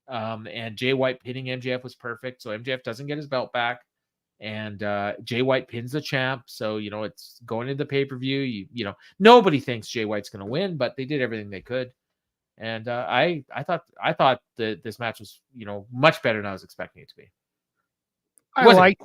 And Jay White pinning MJF was perfect. So MJF doesn't get his belt back. And Jay White pins the champ. So, it's going into the pay-per-view. Nobody thinks Jay White's going to win, but they did everything they could. And I thought that this match was, much better than I was expecting it to be. It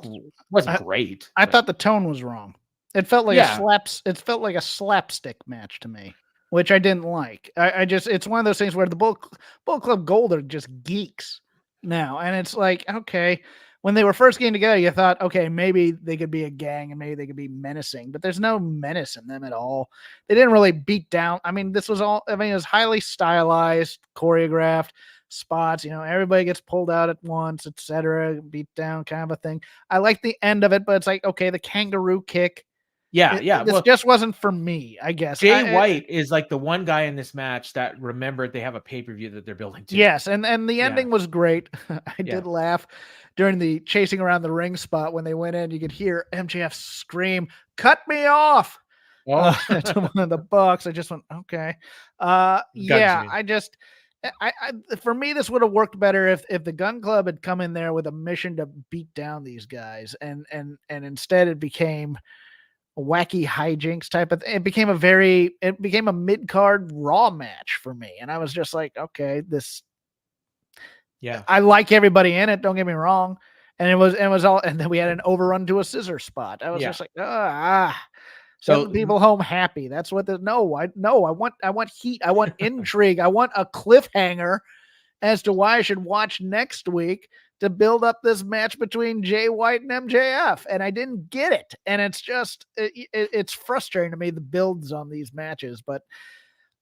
wasn't great. I thought the tone was wrong. It felt like a slapstick match to me, which I didn't like. It's one of those things where the Bullet Club Gold are just geeks now. And it's like, okay, when they were first getting together, you thought, okay, maybe they could be a gang and maybe they could be menacing, but there's no menace in them at all. They didn't really beat down. I mean, it was highly stylized, choreographed spots, everybody gets pulled out at once, etc., beat down kind of a thing. I like the end of it, but it's like, okay, the kangaroo kick. This just wasn't for me, I guess. Jay White is like the one guy in this match that remembered they have a pay-per-view that they're building to. Yes, and the ending was great. I did laugh during the chasing around the ring spot when they went in. You could hear MJF scream, "Cut me off!" To one of the Bucks. I just went, okay. For me, this would have worked better if the Gun Club had come in there with a mission to beat down these guys, and instead it became a wacky hijinks type of thing. It became a mid-card Raw match for me. And I was just like, okay, I like everybody in it. Don't get me wrong. And it was all, and then we had an overrun to a scissor spot. I was just like, send the people home happy. That's what I want heat. I want intrigue. I want a cliffhanger as to why I should watch next week to build up this match between Jay White and MJF. And I didn't get it. And it's just, it's frustrating to me, the builds on these matches, but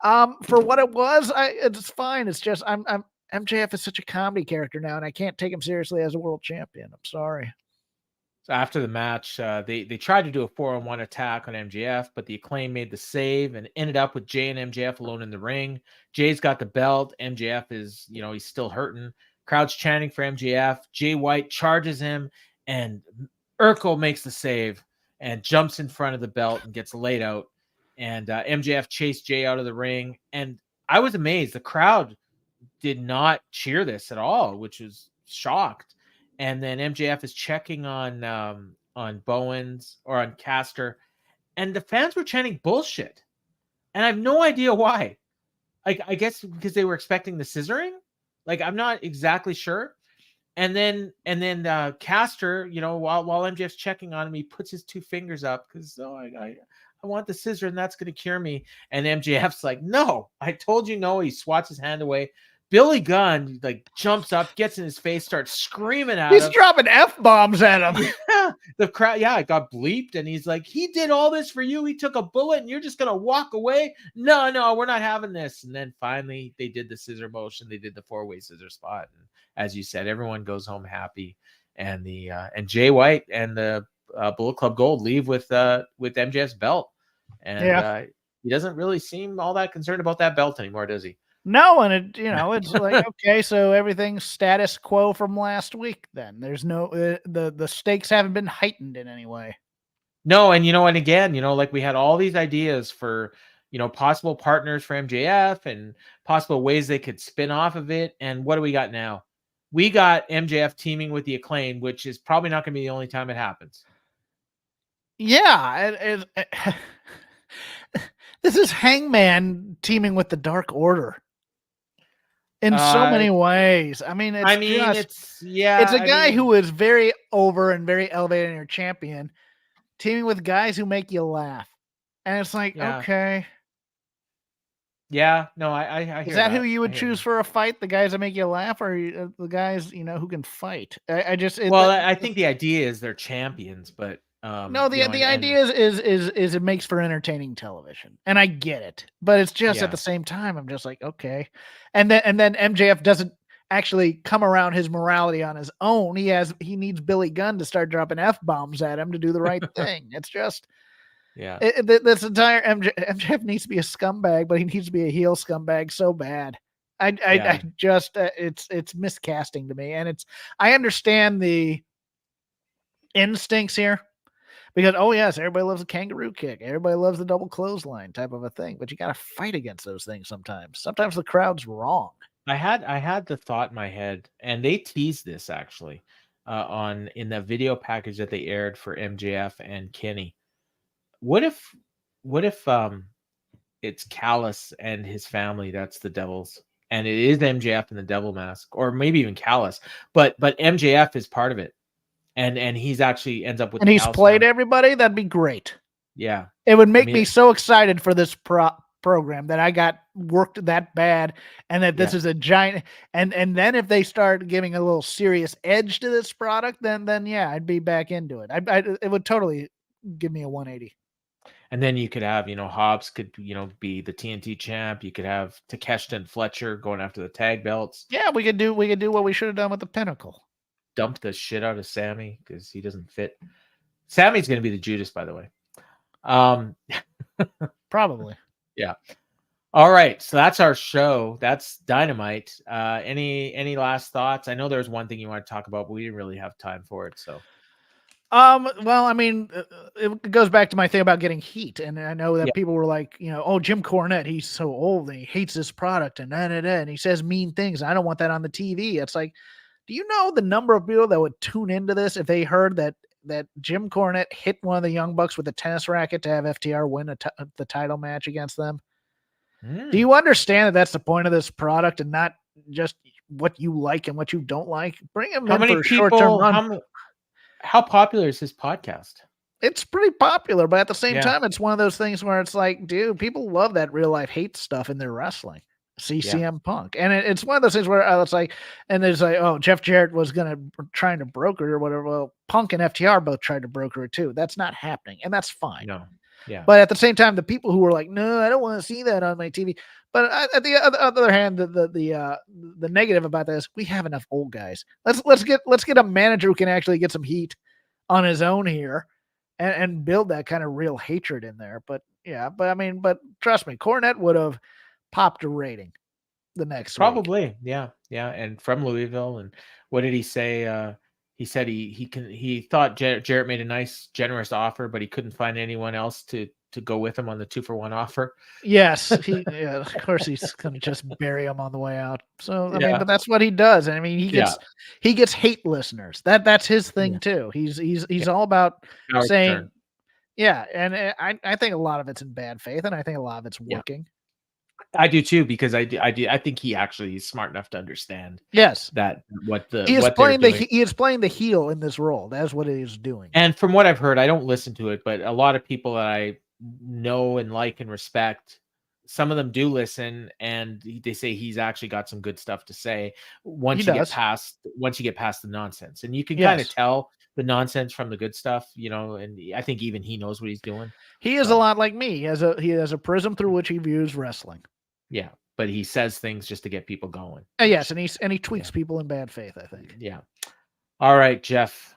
for what it was, it's fine. It's just, MJF is such a comedy character now, and I can't take him seriously as a world champion. I'm sorry. So after the match, they tried to do a 4-on-1 attack on MJF, but the Acclaim made the save and ended up with Jay and MJF alone in the ring. Jay's got the belt. MJF is, he's still hurting. Crowd's chanting for MJF. Jay White charges him, and Urkel makes the save and jumps in front of the belt and gets laid out. And MJF chased Jay out of the ring. And I was amazed. The crowd did not cheer this at all, which was shocked. And then MJF is checking on Bowens or on Caster, and the fans were chanting bullshit. And I have no idea why. Like, I guess because they were expecting the scissoring. Like, I'm not exactly sure. And then Caster, while MJF's checking on him, he puts his 2 fingers up because I want the scissor and that's going to cure me. And MJF's like, no, I told you no. He swats his hand away. Billy Gunn jumps up, gets in his face, starts screaming at him. He's dropping F-bombs at him. The crowd, it got bleeped, and he's like, he did all this for you. He took a bullet, and you're just gonna walk away? No, we're not having this. And then finally, they did the scissor motion. They did the 4-way scissor spot, and as you said, everyone goes home happy. And and Jay White and the Bullet Club Gold leave with MJF's belt, and he doesn't really seem all that concerned about that belt anymore, does he? No, and it's like, okay, so everything's status quo from last week then. There's no, the stakes haven't been heightened in any way. No, and and again, we had all these ideas for, possible partners for MJF and possible ways they could spin off of it. And what do we got now? We got MJF teaming with the Acclaim, which is probably not going to be the only time it happens. Yeah, this is Hangman teaming with the Dark Order. In so many ways. I mean, it's a guy who is very over and very elevated in your champion, teaming with guys who make you laugh. And it's like, okay. Yeah, no, I hear Is that who you would choose for a fight? The guys that make you laugh, or the guys, who can fight? I think the idea is they're champions, but no, the idea is it makes for entertaining television, and I get it, but it's just at the same time, I'm just like, okay, and then MJF doesn't actually come around his morality on his own. He needs Billy Gunn to start dropping F-bombs at him to do the right thing. It's just, this entire MJF needs to be a scumbag, but he needs to be a heel scumbag so bad. I just it's miscasting to me, and I understand the instincts here. Because, everybody loves a kangaroo kick. Everybody loves the double clothesline type of a thing. But you got to fight against those things sometimes. Sometimes the crowd's wrong. I had the thought in my head, and they teased this actually in the video package that they aired for MJF and Kenny. What if it's Callis and his family that's the Devils, and it is MJF in the Devil Mask, or maybe even Callis, but MJF is part of it. And he's actually ends up with, and he's played everybody. That'd be great. Yeah, it would make me so excited for this program that I got worked that bad, and that this is a giant. And then if they start giving a little serious edge to this product, then I'd be back into it. It would totally give me a 180. And then you could have, Hobbs could, be the TNT champ. You could have Takeshita and Fletcher going after the tag belts. Yeah, we could do what we should have done with the Pinnacle. Dump the shit out of Sammy because he doesn't fit. Sammy's going to be the Judas, by the way. Probably. Yeah. All right. So that's our show. That's Dynamite. Any last thoughts? I know there's one thing you want to talk about, but we didn't really have time for it. So. Well, I mean, it goes back to my thing about getting heat, and I know that people were like, Jim Cornette, he's so old and he hates this product, and he says mean things. I don't want that on the TV. It's like, do you know the number of people that would tune into this if they heard that Jim Cornette hit one of the Young Bucks with a tennis racket to have FTR win the title match against them? Do you understand that that's the point of this product, and not just what you like and what you don't like? Bring him in for a short-term run. How popular is his podcast? It's pretty popular, but at the same time, it's one of those things where it's like, dude, people love that real life hate stuff in their wrestling. CCM Punk, and it's one of those things where it's like, and there's like, oh, Jeff Jarrett was trying to broker or whatever. Well, Punk and FTR both tried to broker it too. That's not happening, and that's fine. No, yeah. But at the same time, the people who were like, no, I don't want to see that on my TV. But at the other hand, the negative about this, we have enough old guys. Let's get a manager who can actually get some heat on his own here and build that kind of real hatred in there. But but trust me, Cornette would have popped a rating the next week. Probably. Yeah. And from Louisville. And what did he say? He said he thought Jarrett made a nice, generous offer, but he couldn't find anyone else to go with him on the 2-for-1 offer. Yes, of course he's going to just bury him on the way out. So but that's what he does. I mean, he gets hate listeners. That's his thing too. He's all about saying, and I think a lot of it's in bad faith, and I think a lot of it's working. I do too, because I think he actually is smart enough to understand. Yes, that he is playing the heel in this role. That's what he is doing. And from what I've heard, I don't listen to it, but a lot of people that I know and like and respect, some of them do listen, and they say he's actually got some good stuff to say once you get past the nonsense, and you can kind of tell the nonsense from the good stuff, and I think even he knows what he's doing. He is a lot like me. He has a prism through which he views wrestling. Yeah, but he says things just to get people going. Yes, and he tweaks people in bad faith, I think. Yeah. All right, Jeff,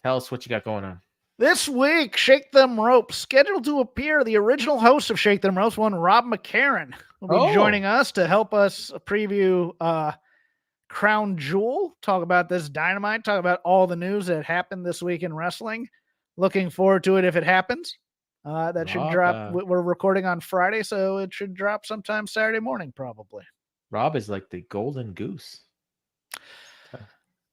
tell us what you got going on. This week, Shake Them Ropes, scheduled to appear. The original host of Shake Them Ropes, one Rob McCarran, will be joining us to help us preview Crown Jewel, talk about this Dynamite, talk about all the news that happened this week in wrestling. Looking forward to it if it happens. That should drop. We're recording on Friday, so it should drop sometime Saturday morning, probably. Rob is like the golden goose.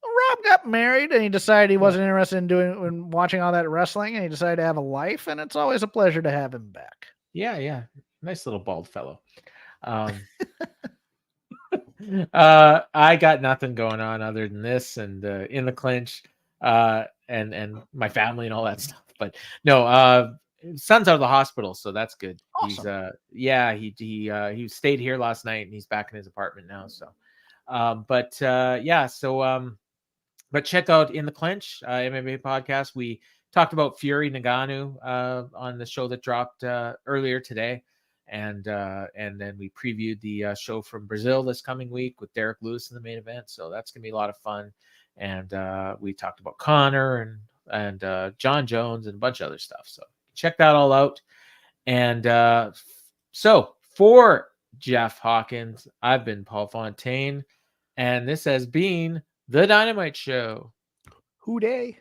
Rob got married, and he decided he wasn't interested in watching all that wrestling, and he decided to have a life, and it's always a pleasure to have him back. Yeah. Nice little bald fellow. I got nothing going on other than this and in the clinch and my family and all that stuff. But no, son's out of the hospital, so that's good. Awesome. He's he stayed here last night, and he's back in his apartment now. So, but check out In the Clinch, MMA podcast. We talked about Fury Nagano on the show that dropped earlier today, and then we previewed the show from Brazil this coming week with Derek Lewis in the main event. So that's gonna be a lot of fun. And we talked about Connor and John Jones and a bunch of other stuff. So check that all out. And so for Jeff Hawkins, I've been Paul Fontaine, and this has been The Dynamite Show. Hooday.